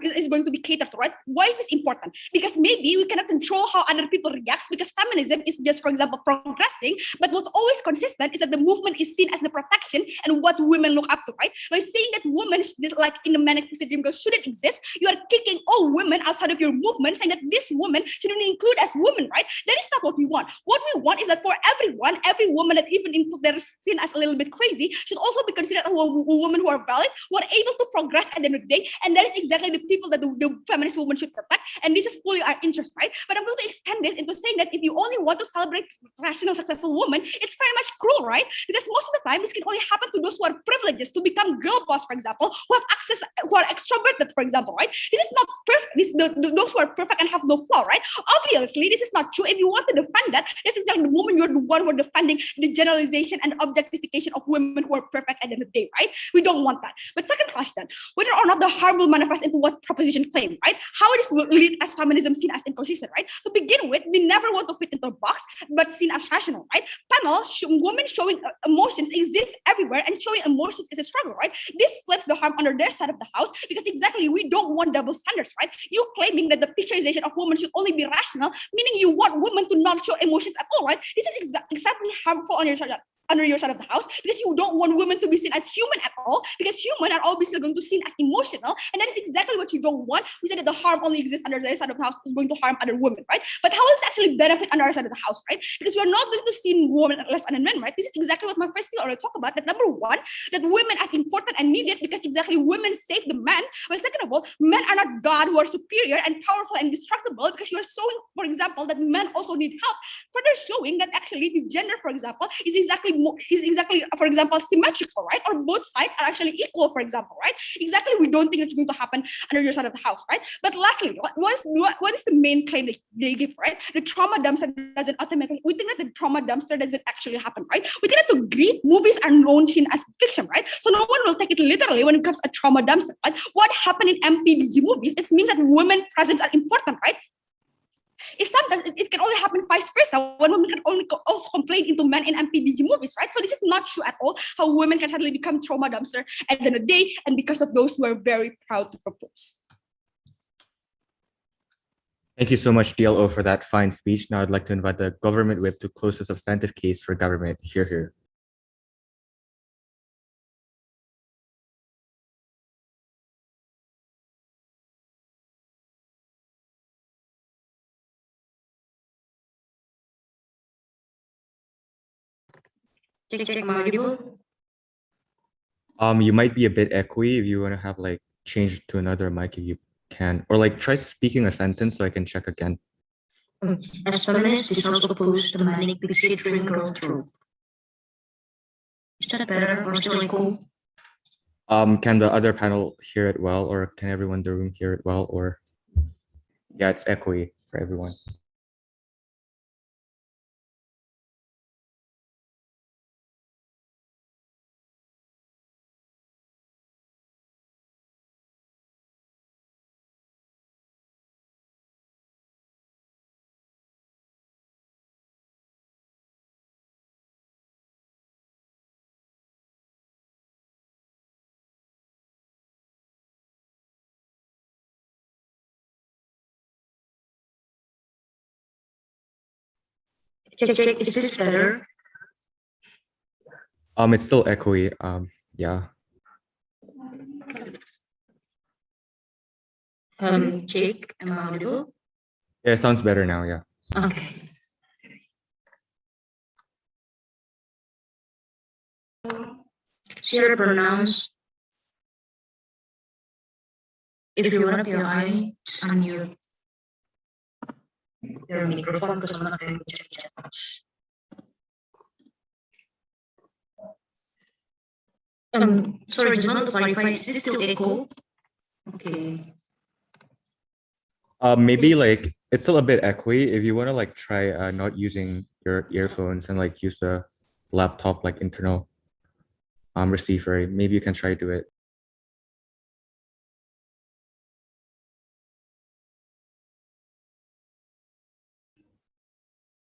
is going to be catered to, right? Why is this important? Because maybe we cannot control how other people react, because feminism is just, for example, progressing, but what's always consistent is that the movement is seen as the protection and what women look up to, right? By saying that women, like in the Manic Pixie Dream Girl, shouldn't exist, you are kicking all women outside of your movement, saying that this woman shouldn't include as women, right? That is not what we want. What we want is that for everyone, every woman that even include their skin as a little bit crazy should also be considered a woman who are valid, who are able to progress at the end of the day. And that is exactly the people that the feminist woman should protect. And this is fully our interest, right? But I'm going to extend this into saying that if you only want to celebrate rational, successful women, it's very much cruel, right? Because most of the time, this can only happen to those who are privileged to become girl boss, for example, who have access, who are extroverted, for example, right? This is not perfect. Those who are perfect and have no flaw, right? Obviously, this is not true. If you want to defend that, that's exactly the moment you're the one who are defending the generalization and objectification of women who are perfect at the end of the day, right? We don't want that. But second question, whether or not the harm will manifest into what proposition claim, right? How it is lead as feminism seen as inconsistent, right? To begin with, they never want to fit into a box, but seen as rational, right? Panel, women showing emotions exist everywhere, and showing emotions is a struggle, right? This flips the harm under their side of the house, because exactly we don't want double standards, right? You claiming that the picturization of women should only be rational, meaning you want women to not show emotions at all, right? This is exactly harmful on your side, under your side of the house, because you don't want women to be seen as human at all, because human are obviously going to be seen as emotional, and that is exactly what you don't want. We said that the harm only exists under their side of the house, is going to harm other women, right? But how will this actually benefit on our side of the house, right? Because we're not going to see women less than men, right? This is exactly what my first skill already talked about, that number one, that women as important and needed, because exactly women save the man. Well, second of all, men are not God who are superior and powerful and destructible, because you are showing, for example, that men also need help, further showing that actually the gender, for example, is exactly, for example, symmetrical, right? Or both sides are actually equal, for example, right? Exactly, we don't think it's going to happen under your side of the house, right? But lastly, what is the main claim that they give, right? The trauma dumpster doesn't automatically, we think that the trauma dumpster doesn't actually happen, right? We tend to agree movies are known seen as fiction, right? So no one will take it literally when it comes to a trauma dumpster, right? What happened in MPDG movies, it means that women presence are important, right? It's sometimes it can only happen vice versa, when women can only also complain into men in MPDG movies, right? So this is not true at all, how women can suddenly become trauma dumpster at the end of the day, and because of those who are very proud to propose. Thank you so much, DLO, for that fine speech. Now I'd like to invite the government whip to close the substantive case for government. Hear, hear. Check, am I audible? You might be a bit echoey. If you want to have like change to another mic, if you can, or like try speaking a sentence so I can check again. As feminists, this also opposed the Manic Pixie Dream Girl trope. Is that better or still echo? Can the other panel hear it well, or can everyone in the room hear it well? Or yeah, it's echoey for everyone. Check. Is this better? It's still echoey. Yeah. Check. Am I audible? Yeah, it sounds better now. Yeah. Okay. Zero pronouns. If you want to POI, just unmute your microphone because I'm not going to check chat box. Sorry, just want to clarify, is this still echo? Okay. Maybe like it's still a bit echoey. If you want to like try not using your earphones and like use a laptop like internal receiver, maybe you can try to do it.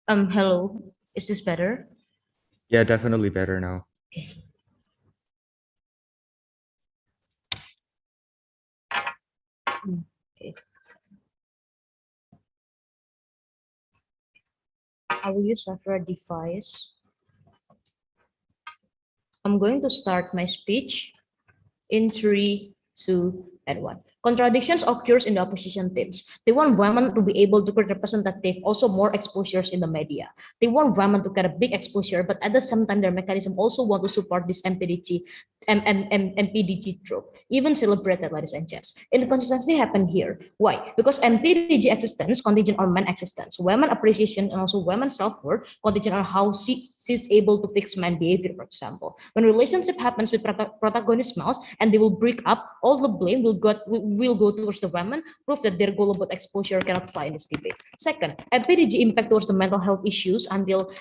Hello. Is this better? Yeah, definitely better now. Okay. I will use several device. I'm going to start my speech in 3, 2, and 1. Contradictions occurs in the opposition teams. They want women to be able to create representative, also more exposures in the media. They want women to get a big exposure, but at the same time, their mechanism also want to support this MPDG, MPDG trope, even celebrated, ladies and gents. Inconsistency happened here. Why? Because MPDG existence contingent on men existence, women appreciation, and also women's self-worth contingent on how she's able to fix man behavior, for example. When relationship happens with protagonist males and they will break up, all the blame will go towards the women, prove that their goal about exposure cannot fly in this debate. Second, MPDG impact towards the mental health issues until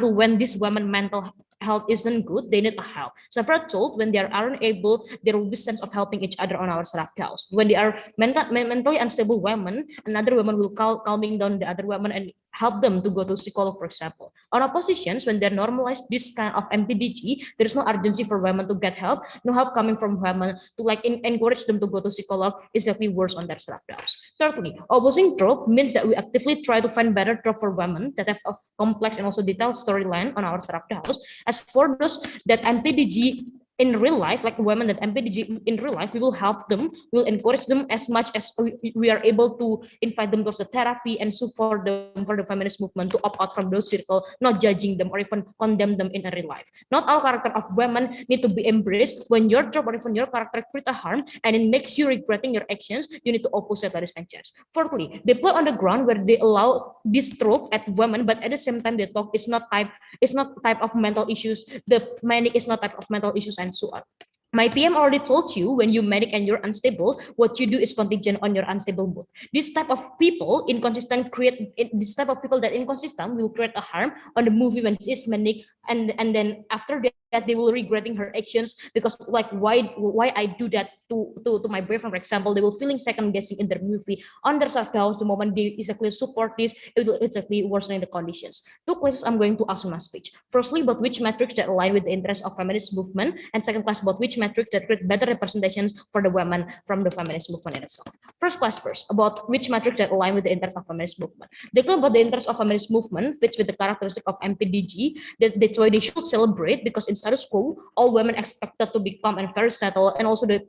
when this women mental health isn't good, they need a help. Several told when they aren't able, there will be sense of helping each other on our seraped house. When they are mentally unstable women, another woman will calming down the other woman and help them to go to psychologist, for example. On oppositions, when they're normalized this kind of MPDG, there's no urgency for women to get help, no help coming from women to like encourage them to go to psychologist is actually worse on their seraped house. Thirdly, opposing trope means that we actively try to find better trope for women that have a complex and also detailed storyline on our seraped house. As for those that MPDG in real life, like women that MPDG in real life, we will help them, we will encourage them as much as we are able to invite them towards the therapy and support them for the feminist movement to opt out from those circles, not judging them or even condemn them in a real life. Not all character of women need to be embraced. When your job or even your character creates a harm and it makes you regretting your actions, you need to oppose it, ladies and gents. Fourthly, they play on the ground where they allow this trope at women, but at the same time, they talk is not type of mental issues. The manic is not type of mental issues and so on. My PM already told you when you manic and you're unstable, what you do is contingent on your unstable mood. This type of people inconsistent this type of people that inconsistent will create a harm on the movie when she is manic, and then after that they will regretting her actions because like why I do that to my boyfriend, for example. They will feeling second guessing in their movie on their self-doubt. The moment they exactly support this, it will exactly worsening the conditions. Two questions I'm going to ask in my speech. Firstly, about which metrics that align with the interests of feminist movement, and second class about which metrics that create better representations for the women from the feminist movement in itself. First class first, about which metrics that align with the interests of feminist movement. They claim about the interests of feminist movement fits with the characteristic of MPDG, that's why they should celebrate, because in status quo, all women expected to become and very settled, and also the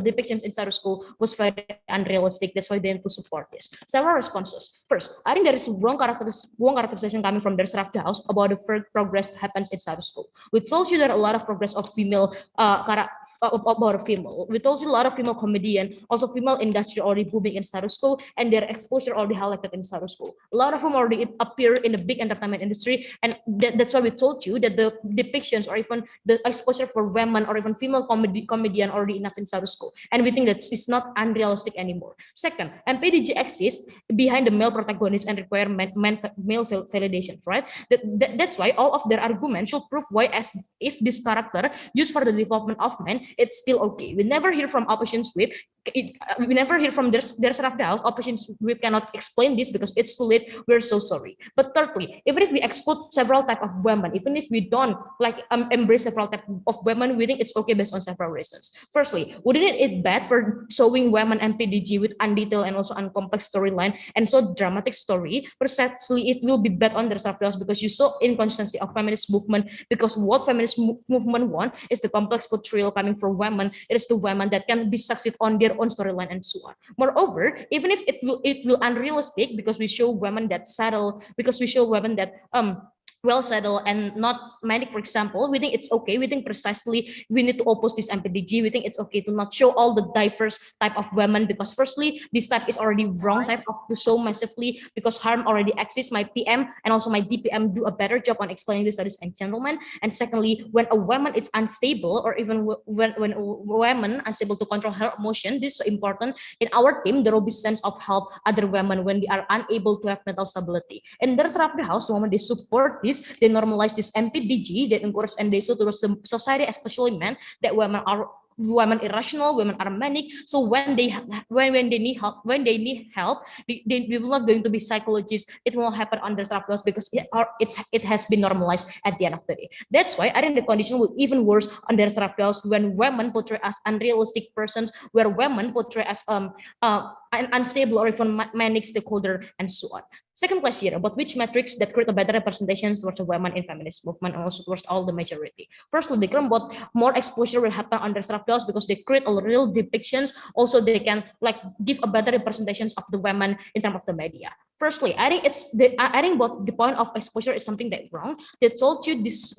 depictions in status quo was very unrealistic. That's why they need to support this. Several responses. First, I think there is wrong characterization coming from their seraped house about the progress happens in status quo. We told you that a lot of progress of female about a female. We told you a lot of female comedian, also female industry already booming in status quo, and their exposure already highlighted in status quo. A lot of them already appear in the big entertainment industry, and that's why we told you that the depictions or even the exposure for women or even female comedian already enough in status quo, and we think that it's not unrealistic anymore. Second, MPDG exists behind the male protagonist and require male validation, right? That's why all of their arguments should prove why, as if this character used for the development of men, it's still okay. We never hear from opposition sweep we never hear from their side of the house. Oppositions, we cannot explain this because it's too late. We're so sorry. But thirdly, even if we exclude several type of women, even if we don't like embrace several type of women, we think it's okay based on several reasons. Firstly, wouldn't it bad for showing women MPDG with undetailed and also uncomplex storyline and so dramatic story? Precisely, it will be bad on their side of the house because you saw inconsistency of feminist movement, because what feminist movement want is the complex portrayal coming from women. It is the women that can be succeed on their own storyline and so on. Moreover, even if it will unrealistic because we show women that settle, because we show women that well settled and not manic, for example, we think it's okay. We think precisely we need to oppose this MPDG. We think it's okay to not show all the diverse type of women because firstly, this type is already wrong type of to show massively because harm already exists. My PM and also my DPM do a better job on explaining this, ladies and gentlemen. And secondly, when a woman is unstable or even when a woman unstable to control her emotion, this is so important. In our team, there will be sense of help other women when they are unable to have mental stability. And there's the house, the moment they support this, they normalize this MPDG, they encourage and they show to the society, especially men, that women irrational, women are manic. So when they need help, they will not going to be psychologists. It will happen under self-love because it has been normalized at the end of the day. That's why I think the condition will even worse under self-love when women portray as unrealistic persons, where women portray as unstable or even manic stakeholder and so on. Second question about which metrics that create a better representation towards the women in feminist movement and also towards all the majority. Firstly, they claim about more exposure will happen under self-love because they create a real depictions. Also, they can like give a better representations of the women in terms of the media. Firstly, I think about the point of exposure is something that's wrong. They told you this.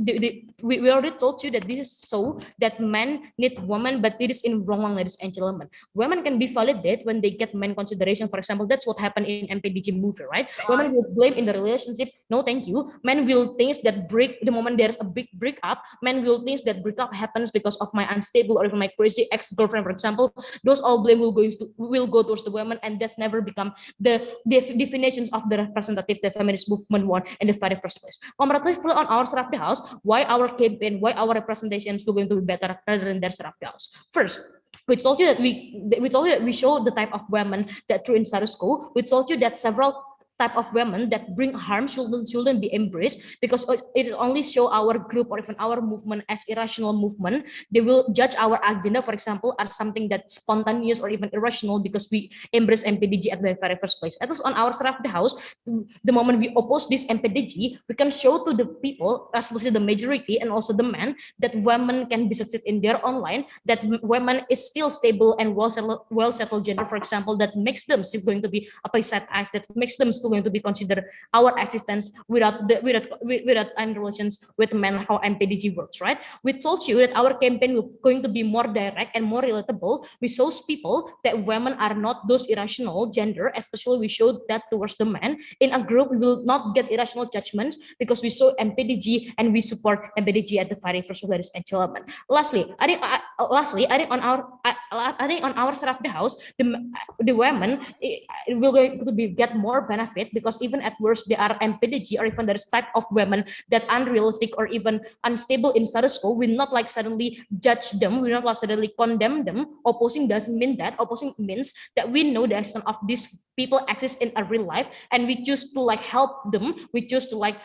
We already told you that this is so that men need women, but it is in wrong, ladies and gentlemen. Women can be validated when they get men consideration. For example, that's what happened in MPDG movie, right? Women will blame in the relationship. No, thank you. Men will think that break the moment there's a big breakup. Men will think that breakup happens because of my unstable or even my crazy ex-girlfriend, for example. Those all blame will go towards the women, and that's never become the definitions of the representative the feminist movement want in the very first place. Comparatively on our side of the house, why our campaign, why our representations are going to be better rather than their side of the house. First, we told you that we show the type of women that through in status quo. We told you that several type of women that bring harm shouldn't be embraced because it only show our group or even our movement as irrational movement. They will judge our agenda, for example, as something that's spontaneous or even irrational because we embrace MPDG at the very first place. At least on our side of the house, the moment we oppose this MPDG, we can show to the people, especially the majority and also the men, that women can be succeed in their own line, that women is still stable and well settled gender, for example, that makes them still going to be a place at eyes, that makes them still going to be considered our existence without any relations with men, how MPDG works, right? We told you that our campaign will going to be more direct and more relatable. We show people that women are not those irrational gender, especially we showed that towards the men. In a group, we will not get irrational judgments because we show MPDG and we support MPDG at the very first, ladies and gentlemen. Lastly, I think on our side of the house, the women will going to be get more benefit because even at worst they are MPDG or even there's type of women that unrealistic or even unstable in status quo. We not like suddenly judge them, we not like suddenly condemn them. Opposing doesn't mean that. Opposing means that we know the extent of these people exist in a real life and we choose to like help them. We choose to like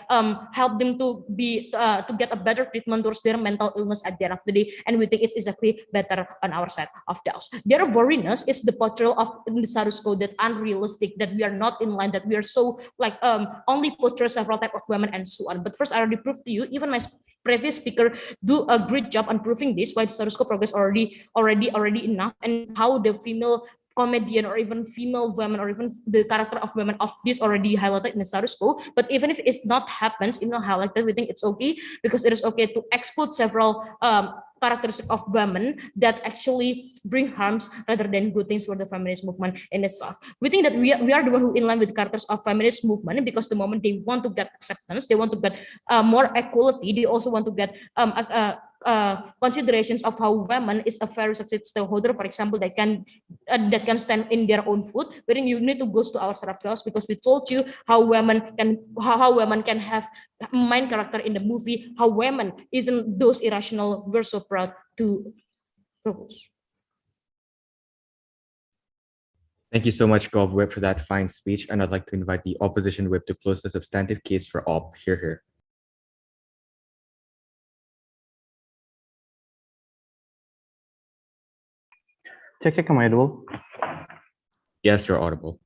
help them to be to get a better treatment towards their mental illness at the end of the day, and we think it's exactly better on our side of the house. Their worriness is the portrayal of the status quo that unrealistic, that we are not in line, that we are so like only portray several type of women and so on. But first, I already proved to you, even my previous speaker do a great job on proving this, why the status quo progress already enough, and how the female comedian or even female women or even the character of women of this already highlighted in the status quo. But even if it's not happens, it's not highlighted, we think it's okay because it is okay to exclude several characteristics of women that actually bring harms rather than good things for the feminist movement in itself. We think that we are the one who in line with the characters of feminist movement because the moment they want to get acceptance, they want to get more equality, they also want to get considerations of how women is a fair success stakeholder, for example, that can stand in their own foot. But then you need to go to our side of class because we told you how women can have main character in the movie, how women isn't those irrational. We're so proud to propose. Thank you so much, Gov Whip, for that fine speech. And I'd like to invite the opposition whip to close the substantive case for op. Hear, hear. Check, am I audible? Yes, you're audible.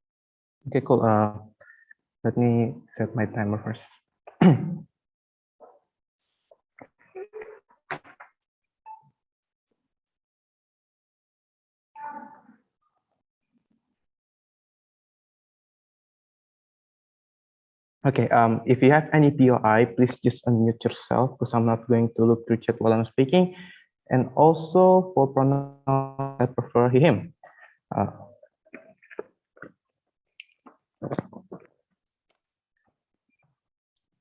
Okay, cool. Let me set my timer first. Okay, if you have any POI, please just unmute yourself because I'm not going to look through chat while I'm speaking. And also for pronouns, I prefer he, him.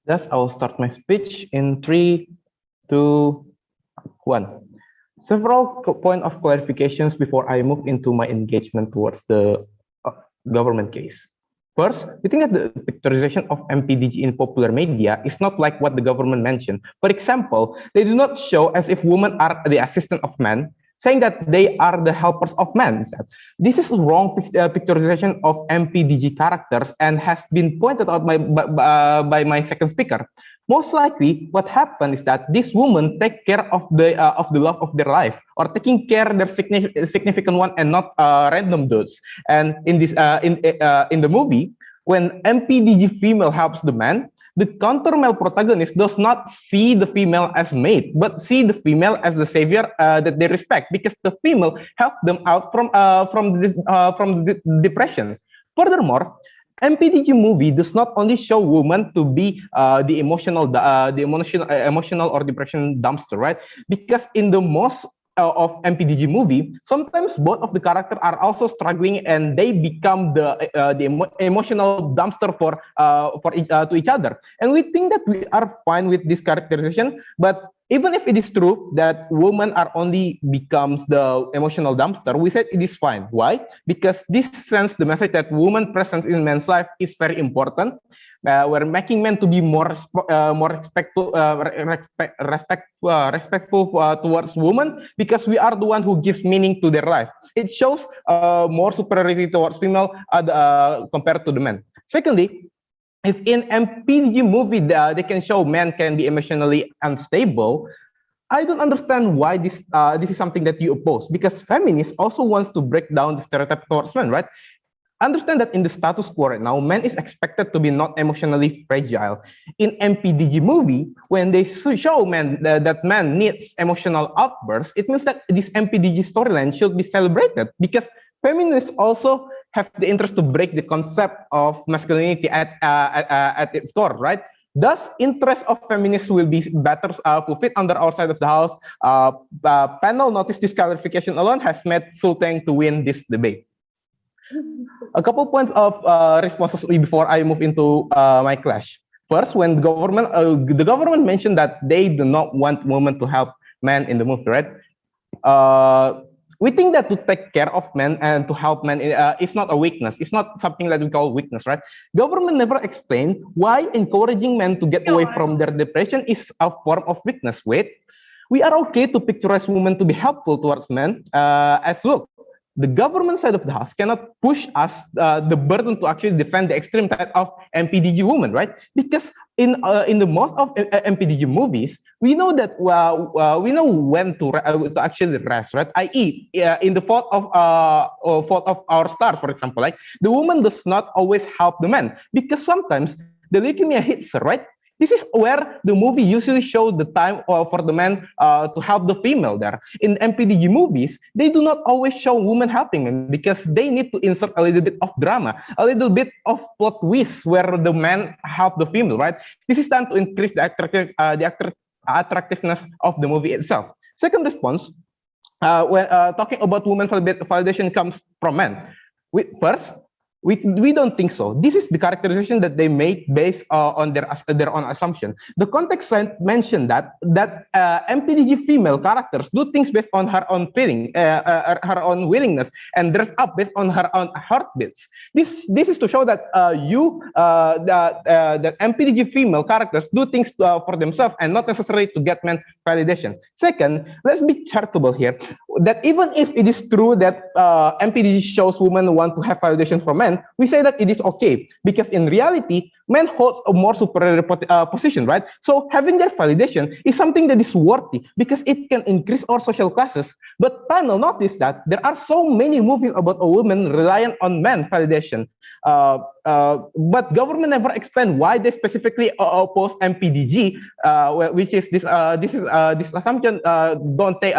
Thus, I will start my speech in 3, 2, 1. Several points of clarifications before I move into my engagement towards the government case. First, we think that the picturization of MPDG in popular media is not like what the government mentioned. For example, they do not show as if women are the assistant of men, saying that they are the helpers of men. This is wrong picturization of MPDG characters and has been pointed out by my second speaker. Most likely, what happened is that these women take care of the love of their life, or taking care of their significant one, and not random dudes. And in this in the movie, when MPDG female helps the man, the counter male protagonist does not see the female as mate, but see the female as the savior that they respect, because the female helped them out from the depression. Furthermore, MPDG movie does not only show women to be the emotional or depression dumpster, right? Because in the most of MPDG movie, sometimes both of the characters are also struggling, and they become the emotional dumpster to each other. And we think that we are fine with this characterization, but even if it is true that women are only becomes the emotional dumpster, we said it is fine. Why? Because this sends the message that woman presence in men's life is very important. We're making men to be more respectful towards women, because we are the one who gives meaning to their life. It shows more superiority towards female compared to the men. Secondly, if in MPDG movie they can show men can be emotionally unstable, I don't understand why this is something that you oppose, because feminists also wants to break down the stereotype towards men, right? Understand that in the status quo right now, men is expected to be not emotionally fragile. In MPDG movie, when they show men that man needs emotional outbursts, it means that this MPDG storyline should be celebrated, because feminists also have the interest to break the concept of masculinity at its core, right? Thus, interest of feminists will be better fulfilled under our side of the house. Panel notice this clarification alone has made Sultang to win this debate. A couple points of responses before I move into my clash. First, when the government mentioned that they do not want women to help men in the movie, right? We think that to take care of men and to help men is not a weakness. It's not something that we call weakness, right? Government never explained why encouraging men to get away from their depression is a form of weakness. Wait, we are okay to picturize women to be helpful towards men, as look, the government side of the house cannot push us the burden to actually defend the extreme type of MPDG women, right? Because in the most of MPDG movies, we know that we know when to actually rest, right? I.e., in the fault of our stars, for example, like the woman does not always help the man, because sometimes the leukemia hits her, right? This is where the movie usually shows the time for the man to help the female there. In MPDG movies, they do not always show women helping men, because they need to insert a little bit of drama, a little bit of plot twist where the man help the female, right? This is done to increase the attractiveness of the movie itself. Second response, when talking about women validation comes from men. First, We don't think so. This is the characterization that they make based on their own assumption. The context mentioned that MPDG female characters do things based on her own feeling, her own willingness, and dress up based on her own heartbeats. This is to show that that MPDG female characters do things for themselves and not necessarily to get men validation. Second, let's be charitable here. That even if it is true that MPDG shows women want to have validation from men, we say that it is okay because in reality, men hold a more superior position, right? So having their validation is something that is worthy because it can increase our social classes. But panel noticed that there are so many movies about a woman reliant on men validation. But government never explain why they specifically oppose MPDG, which is this assumption don't take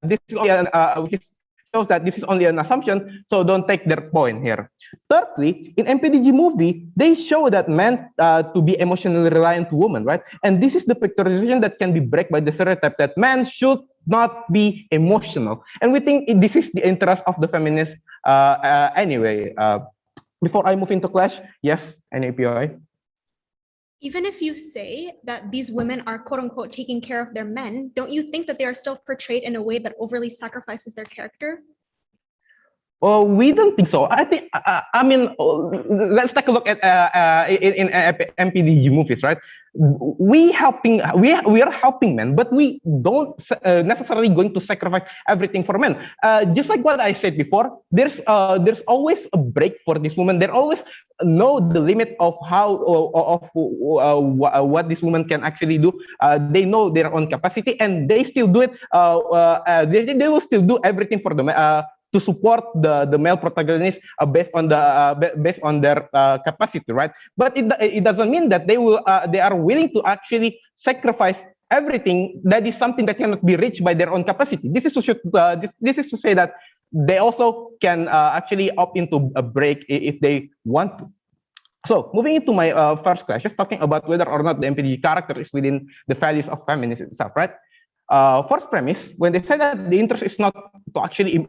this is only which is shows that this is only an assumption, so don't take their point here. Thirdly, in MPDG movie, they show that men to be emotionally reliant to women, right? And this is the picturization that can be break by the stereotype that men should not be emotional. And we think this is the interest of the feminists anyway. Before I move into clash, yes, any API? Even if you say that these women are quote unquote taking care of their men, don't you think that they are still portrayed in a way that overly sacrifices their character? Well, we don't think so. I think, I mean, let's take a look at in MPDG movies, right? We are helping men, but we don't necessarily going to sacrifice everything for men. Just like what I said before, there's always a break for this woman. They always know the limit of how what this woman can actually do. They know their own capacity, and they still do it. They will still do everything for the to support the male protagonist based on their capacity, right? But it doesn't mean that they are willing to actually sacrifice everything. That is something that cannot be reached by their own capacity. This is to say that they also can actually opt into a break if they want to. So moving into my first question, talking about whether or not the MPDG character is within the values of feminism itself, right? First premise, when they say that the interest is not to actually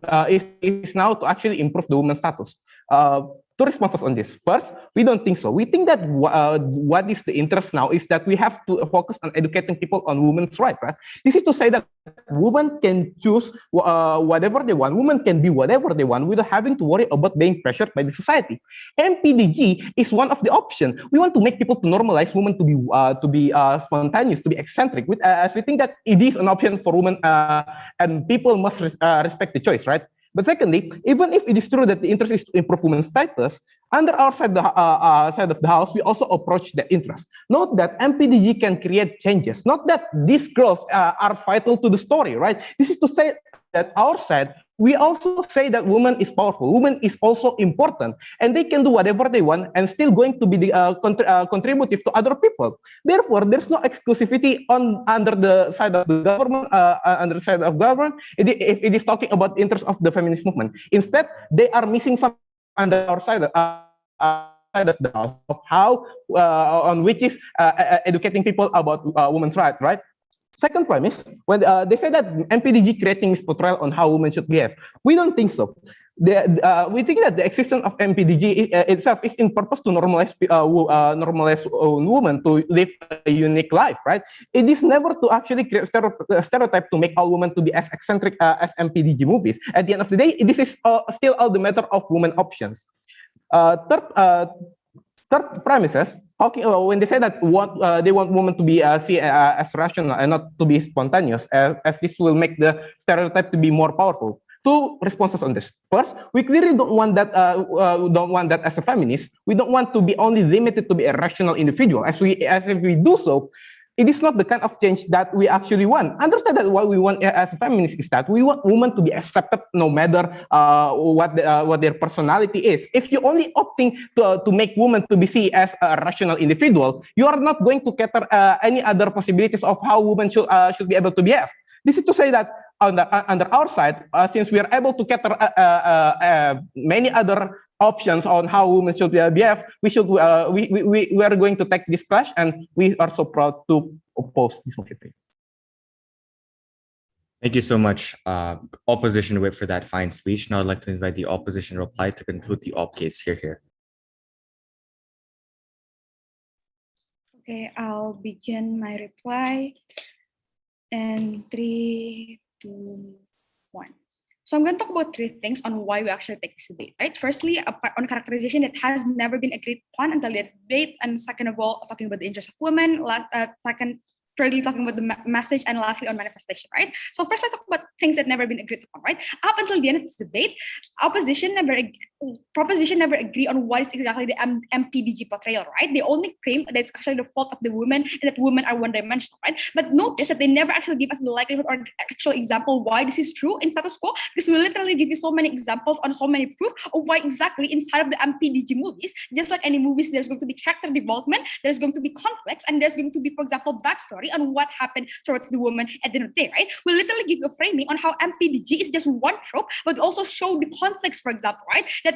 is now to actually improve the woman's status. Two responses on this. First, we don't think so. We think that what is the interest now is that we have to focus on educating people on women's rights, right? This is to say that women can choose whatever they want. Women can be whatever they want without having to worry about being pressured by the society. MPDG is one of the options. We want to make people to normalize women to be spontaneous, to be eccentric. As we think that it is an option for women, and people must respect the choice, right? But secondly, even if it is true that the interest is to improve women's status, under our side of the house, we also approach that interest. Note that MPDG can create changes. Not that these girls are vital to the story, right? This is to say that our side, we also say that woman is powerful. Woman is also important, and they can do whatever they want and still going to be the, contributive to other people. Therefore, there's no exclusivity under the side of the government. Under the side of government, if it is talking about the interest of the feminist movement, instead they are missing some under our side. Side of the house of how on which is educating people about women's rights, right? Second premise, when they say that MPDG creating misportrayal on how women should behave, we don't think so. We think that the existence of MPDG itself is in purpose to normalize women to live a unique life, right? It is never to actually create stereotype to make all women to be as eccentric as MPDG movies. At the end of the day, this is still all the matter of women options. Third premises, when they say that they want women to be seen as rational and not to be spontaneous, as this will make the stereotype to be more powerful. Two responses on this. First, we clearly don't want that. As a feminist. We don't want to be only limited to be a rational individual. As if we do so, it is not the kind of change that we actually want. Understand that what we want as a feminist is that we want women to be accepted no matter what their personality is. If you only opting to make women to be seen as a rational individual, you are not going to cater any other possibilities of how women should be able to behave. This is to say that under our side, since we are able to cater many other options on how women should behave, we are going to take this clash, and we are so proud to oppose this movie. Thank you so much, opposition whip, for that fine speech. Now I'd like to invite the opposition reply to conclude the op case. Here. Okay, I'll begin my reply in 3, 2, 1. So I'm going to talk about 3 things on why we actually take this debate, right? Firstly, on characterization that has never been agreed upon until the debate, and second of all, talking about the interests of women. Thirdly, talking about the message, and lastly, on manifestation, right? So first, let's talk about things that never been agreed upon, right? Up until the end of this debate, proposition never agree on what is exactly the MPDG portrayal, right? They only claim that it's actually the fault of the women and that women are one-dimensional, right? But notice that they never actually give us the likelihood or actual example why this is true in status quo, because we literally give you so many examples on so many proof of why exactly inside of the MPDG movies, just like any movies, there's going to be character development, there's going to be conflicts, and there's going to be, for example, backstory on what happened towards the woman at the end of the day, right? We literally give you a framing on how MPDG is just one trope, but also show the conflicts, for example, right? That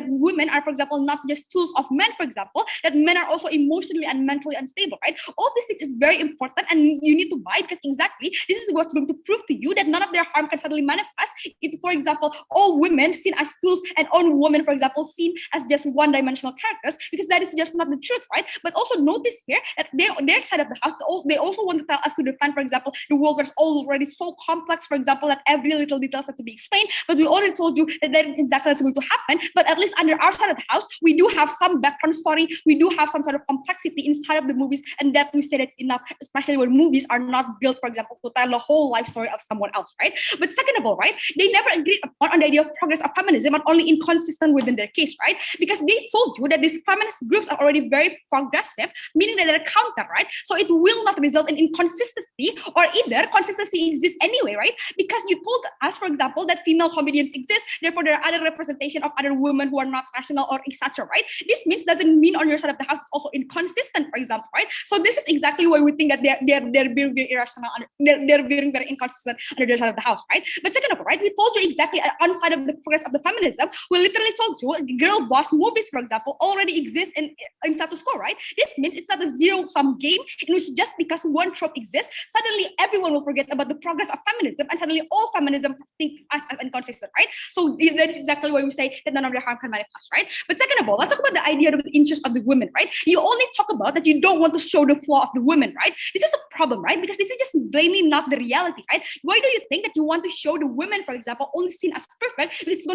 women are, for example, not just tools of men, for example, that men are also emotionally and mentally unstable, right? All these things is very important, and you need to buy, because exactly this is what's going to prove to you that none of their harm can suddenly manifest if, for example, all women seen as tools and all women, for example, seen as just one-dimensional characters, because that is just not the truth, right? But also notice here that their side of the house, they also want to tell us to define, for example, the world was already so complex, for example, that every little details have to be explained. But we already told you that that is exactly what's going to happen. But at least under our side of the house, we do have some background story. We do have some sort of complexity inside of the movies, and that we say that's enough, especially when movies are not built, for example, to tell the whole life story of someone else, right? But second of all, right, they never agreed upon on the idea of progress of feminism, and only inconsistent within their case, right? Because they told you that these feminist groups are already very progressive, meaning that they're counter, right? So it will not result in inconsistency, or either consistency exists anyway, right? Because you told us, for example, that female comedians exist, therefore there are other representation of other women who are not rational, or etc., right? This means doesn't mean on your side of the house it's also inconsistent, for example, right? So this is exactly why we think that they're very, very irrational, they're very, very inconsistent on their side of the house, right? But second of all, right, we told you exactly on side of the progress of the feminism, we literally told you girl boss movies, for example, already exist in status quo, right? This means it's not a zero-sum game in which just because one trope exists, suddenly everyone will forget about the progress of feminism, and suddenly all feminism think us as inconsistent, right? So that is exactly why we say that none of their harm can manifest, right? But second of all, let's talk about the idea of the interest of the women, right? You only talk about that you don't want to show the flaw of the women, right? This is a problem, right? Because this is just plainly not the reality, right? Why do you think that you want to show the women, for example, only seen as perfect? Because it's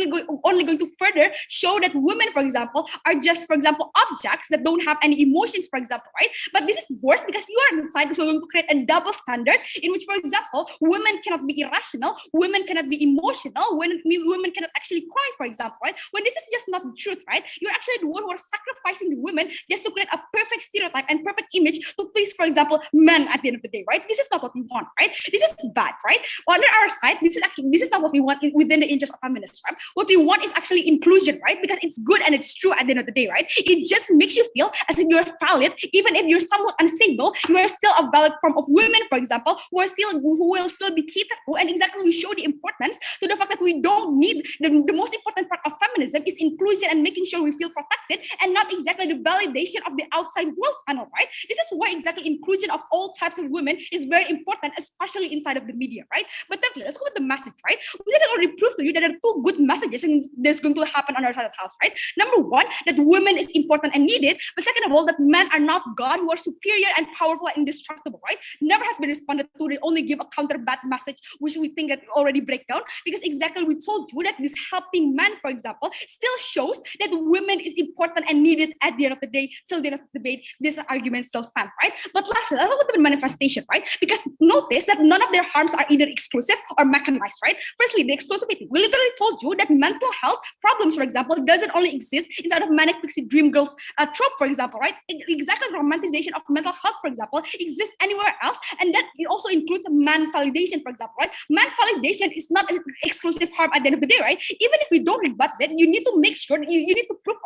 only going to further show that women, for example, are just, for example, objects that don't have any emotions, for example, right? But this is worse because you are deciding to create a double standard in which, for example, women cannot be irrational, women cannot be emotional, women cannot actually cry, for example, right? When this is just not the truth, right? You're actually the one who are sacrificing the women just to create a perfect stereotype and perfect image to please, for example, men at the end of the day, right? This is not what we want, right? This is bad, right? On our side, this is not what we want within the interest of feminists, right? What we want is actually inclusion, right? Because it's good and it's true at the end of the day, right? It just makes you feel as if you're valid, even if you're somewhat unstable, you are still a valid form of women, for example, who will still be catered to, and exactly we show the importance to the fact that we don't need the most important part of feminism is inclusion and making sure we feel protected, and not exactly the validation of the outside world panel, right? This is why exactly inclusion of all types of women is very important, especially inside of the media, right? But thirdly, let's go with the message, right? We did already prove to you that there are two good messages and that's going to happen on our side of the house, right? Number one, that women is important and needed, but second of all, that men are not God, who are superior and powerful and indestructible, right? Never has been responded to. They only give a counter bad message, which we think that already break down, because exactly we told you that this helping man, for example, still shows that women is important and needed at the end of the day. Till the end of the debate, this argument still stands, right? But lastly, let's look at the manifestation, right? Because notice that none of their harms are either exclusive or mechanized, right? Firstly, the exclusivity. We literally told you that mental health problems, for example, doesn't only exist inside of Manic Pixie Dream Girl's trope, for example, right? Exactly, romanticization of mental health, for example, exists anywhere else, and that it also includes man validation, for example, right? Man validation is not an exclusive harm at the end of the day, right? Even if we don't rebut that, you need to make sure you need to prove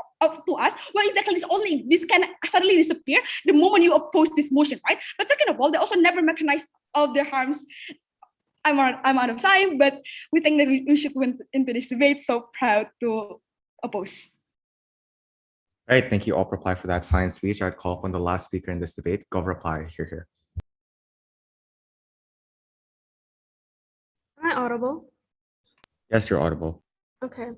to us why exactly this can suddenly disappear the moment you oppose this motion, right? But second of all, they also never mechanized all of their harms. I'm out of time, but we think that we should win into this debate. So proud to oppose. All right, thank you, Op Reply, for that fine speech. I'd call upon the last speaker in this debate, Gov Reply, here. I audible? Yes, you're audible. Okay.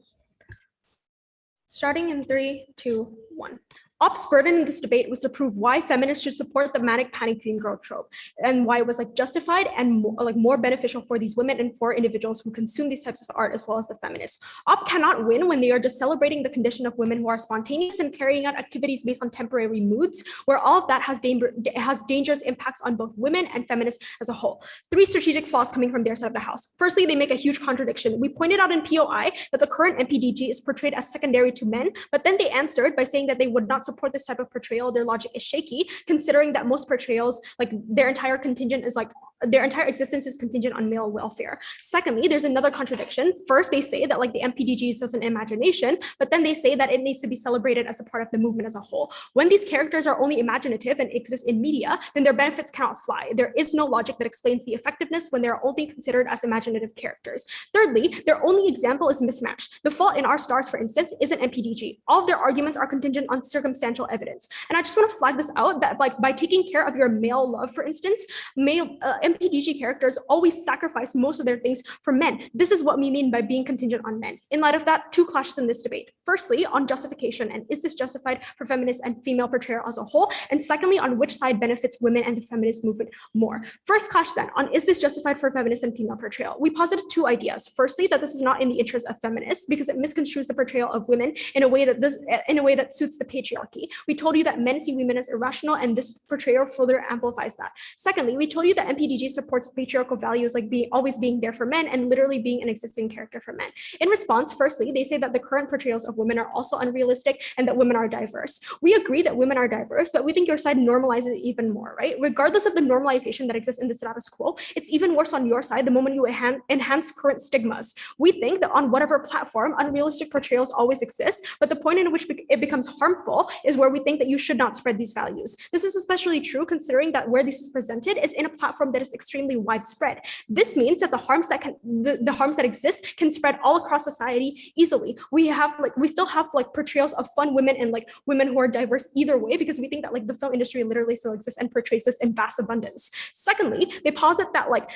Starting in 3, 2, 1. Ops' burden in this debate was to prove why feminists should support the Manic Dream Girl trope and why it was like justified and more beneficial for these women and for individuals who consume these types of art as well as the feminists. Op cannot win when they are just celebrating the condition of women who are spontaneous and carrying out activities based on temporary moods, where all of that has dangerous impacts on both women and feminists as a whole. 3 strategic flaws coming from their side of the house. Firstly, they make a huge contradiction. We pointed out in POI that the current MPDG is portrayed as secondary to men, but then they answered by saying that they would not support this type of portrayal. Their logic is shaky, considering that most portrayals, like their entire existence is contingent on male welfare. Secondly, there's another contradiction. First, they say that like the MPDG is just an imagination, but then they say that it needs to be celebrated as a part of the movement as a whole. When these characters are only imaginative and exist in media, then their benefits cannot fly. There is no logic that explains the effectiveness when they're only considered as imaginative characters. Thirdly, their only example is mismatched. The fault in Our Stars, for instance, isn't MPDG. All of their arguments are contingent on circumstantial evidence. And I just want to flag this out that like by taking care of your male love, for instance, MPDG characters always sacrifice most of their things for men. This is what we mean by being contingent on men. In light of that, 2 clashes in this debate. Firstly, on justification, and is this justified for feminist and female portrayal as a whole? And secondly, on which side benefits women and the feminist movement more? First clash then, on is this justified for feminist and female portrayal? We posited 2 ideas. Firstly, that this is not in the interest of feminists because it misconstrues the portrayal of women in a way that suits the patriarchy. We told you that men see women as irrational, and this portrayal further amplifies that. Secondly, we told you that MPDG supports patriarchal values like always being there for men and literally being an existing character for men. In response, firstly, they say that the current portrayals of women are also unrealistic and that women are diverse. We agree that women are diverse, but we think your side normalizes it even more, right? Regardless of the normalization that exists in the status quo, it's even worse on your side the moment you enhance current stigmas. We think that on whatever platform, unrealistic portrayals always exist, but the point in which it becomes harmful is where we think that you should not spread these values. This is especially true considering that where this is presented is in a platform that is extremely widespread. This means that the harms that exist can spread all across society easily. We still have like portrayals of fun women and like women who are diverse either way because we think that like the film industry literally still exists and portrays this in vast abundance. Secondly, they posit that like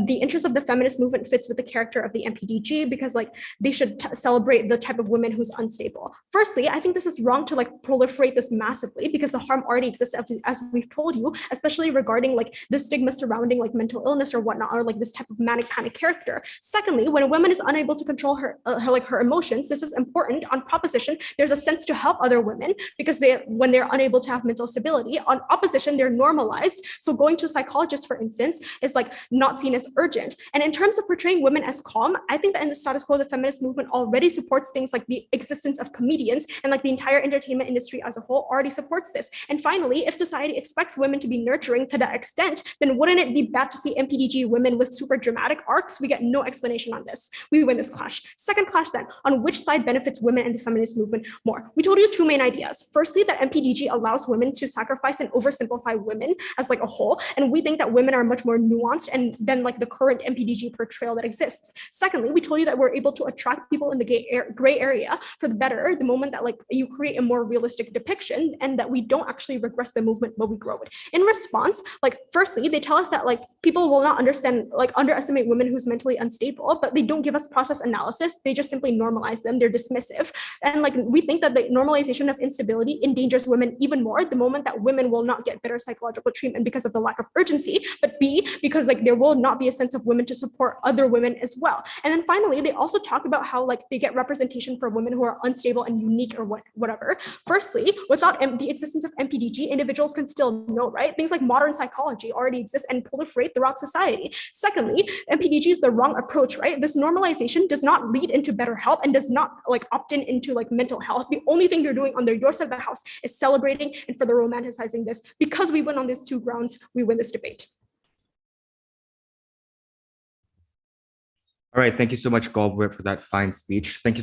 the interest of the feminist movement fits with the character of the MPDG because like they should celebrate the type of women who's unstable. Firstly, I think this is wrong to like proliferate this massively because the harm already exists as we've told you, especially regarding like the stigma surrounding like mental illness or whatnot, or like this type of manic panic character. Secondly, when a woman is unable to control her emotions, this is important. On proposition, there's a sense to help other women because when they're unable to have mental stability. On opposition, they're normalized. So going to a psychologist, for instance, is like not seen as urgent. And in terms of portraying women as calm, I think that in the status quo, the feminist movement already supports things like the existence of comedians, and like the entire entertainment industry as a whole already supports this. And finally, if society expects women to be nurturing to that extent, then wouldn't it be bad to see MPDG women with super dramatic arcs? We get no explanation on this. We win this clash. Second clash then, on which side benefits women and the feminist movement more? We told you 2 main ideas. Firstly, that MPDG allows women to sacrifice and oversimplify women as like a whole, and we think that women are much more nuanced and than like the current MPDG portrayal that exists. Secondly, we told you that we're able to attract people in the gray area for the better the moment that like you create a more realistic depiction, and that we don't actually regress the movement but we grow it. In response, like firstly, they tell us that like people will not underestimate women who's mentally unstable, but they don't give us process analysis. They just simply normalize them. They're dismissive. And like we think that the normalization of instability endangers women even more the moment that women will not get better psychological treatment because of the lack of urgency, but B, because like there will not be a sense of women to support other women as well. And then finally, they also talk about how like they get representation for women who are unstable and unique or whatever. Firstly, without the existence of MPDG, individuals can still know, right? Things like modern psychology already exist and proliferate throughout society. Secondly, MPDG is the wrong approach, right? This normalization does not lead into better health and does not like opt into like mental health. The only thing you're doing under your side of the house is celebrating and further romanticizing this. Because we win on these 2 grounds, we win this debate. All right, thank you so much, Galbraith, for that fine speech. Thank you